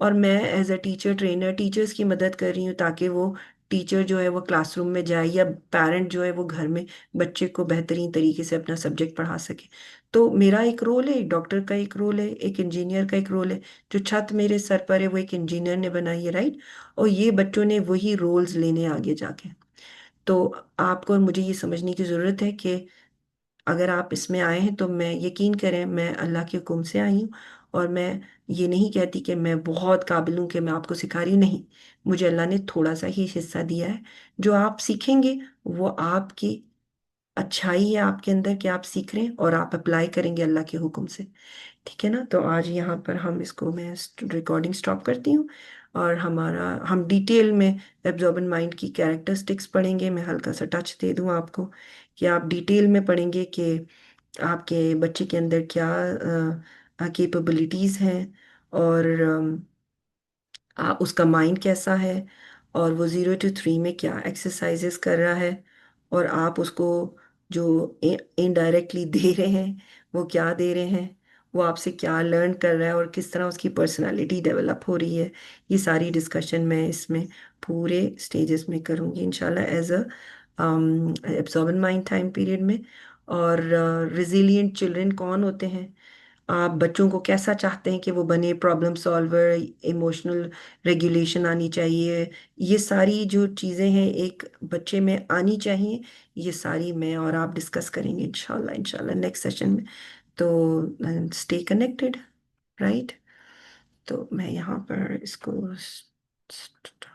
और मैं as a teacher trainer teachers की मदद कर रही हूँ, ताकि वो टीचर जो है वो क्लासरूम में जाए, या पेरेंट जो है वो घर में बच्चे को बेहतरीन तरीके से अपना सब्जेक्ट पढ़ा सके। तो मेरा एक रोल है, एक डॉक्टर का एक रोल है, एक इंजीनियर का एक रोल है। जो छत मेरे सर पर है वो एक इंजीनियर ने बनाई है, राइट। और ये बच्चों ने वही रोल्स लेने आगे जाके। तो आपको और मुझे ये समझने की ज़रूरत है कि अगर आप इसमें आए हैं तो मैं यकीन करें मैं अल्लाह के हुक्म से आई हूँ। और मैं ये नहीं कहती कि मैं बहुत काबिल हूँ कि मैं आपको सिखा रही हूँ, नहीं। मुझे अल्लाह ने थोड़ा सा ही हिस्सा दिया है। जो आप सीखेंगे वो आपकी अच्छाई है आपके अंदर, कि आप सीख रहे हैं और आप अप्लाई करेंगे अल्लाह के हुक्म से। ठीक है ना। तो आज यहाँ पर हम इसको मैं रिकॉर्डिंग स्टॉप करती हूँ, और हम डिटेल में एब्जॉर्बन माइंड की कैरेक्टरिस्टिक्स पढ़ेंगे। मैं हल्का सा टच दे दूँ आपको, कि आप डिटेल में पढ़ेंगे कि आपके बच्चे के अंदर क्या कैपेबिलिटीज़ हैं, और उसका माइंड कैसा है, और वो 0 to 3 में क्या एक्सरसाइजेस कर रहा है, और आप उसको जो इनडायरेक्टली दे रहे हैं वो क्या दे रहे हैं, वो आपसे क्या लर्न कर रहा है, और किस तरह उसकी पर्सनालिटी डेवलप हो रही है। ये सारी डिस्कशन मैं इसमें पूरे स्टेजेस में करूँगी इंशाल्लाह, as a absorbent mind time period में। और रिजिलियंट चिल्ड्रन कौन होते हैं, आप बच्चों को कैसा चाहते हैं कि वो बने, प्रॉब्लम सॉल्वर, इमोशनल रेगुलेशन आनी चाहिए, ये सारी जो चीज़ें हैं एक बच्चे में आनी चाहिए, ये सारी मैं और आप डिस्कस करेंगे इंशाल्लाह इंशाल्लाह नेक्स्ट सेशन में। तो स्टे कनेक्टेड, राइट। तो मैं यहाँ पर इसको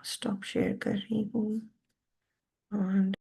स्टॉप शेयर कर रही हूँ, और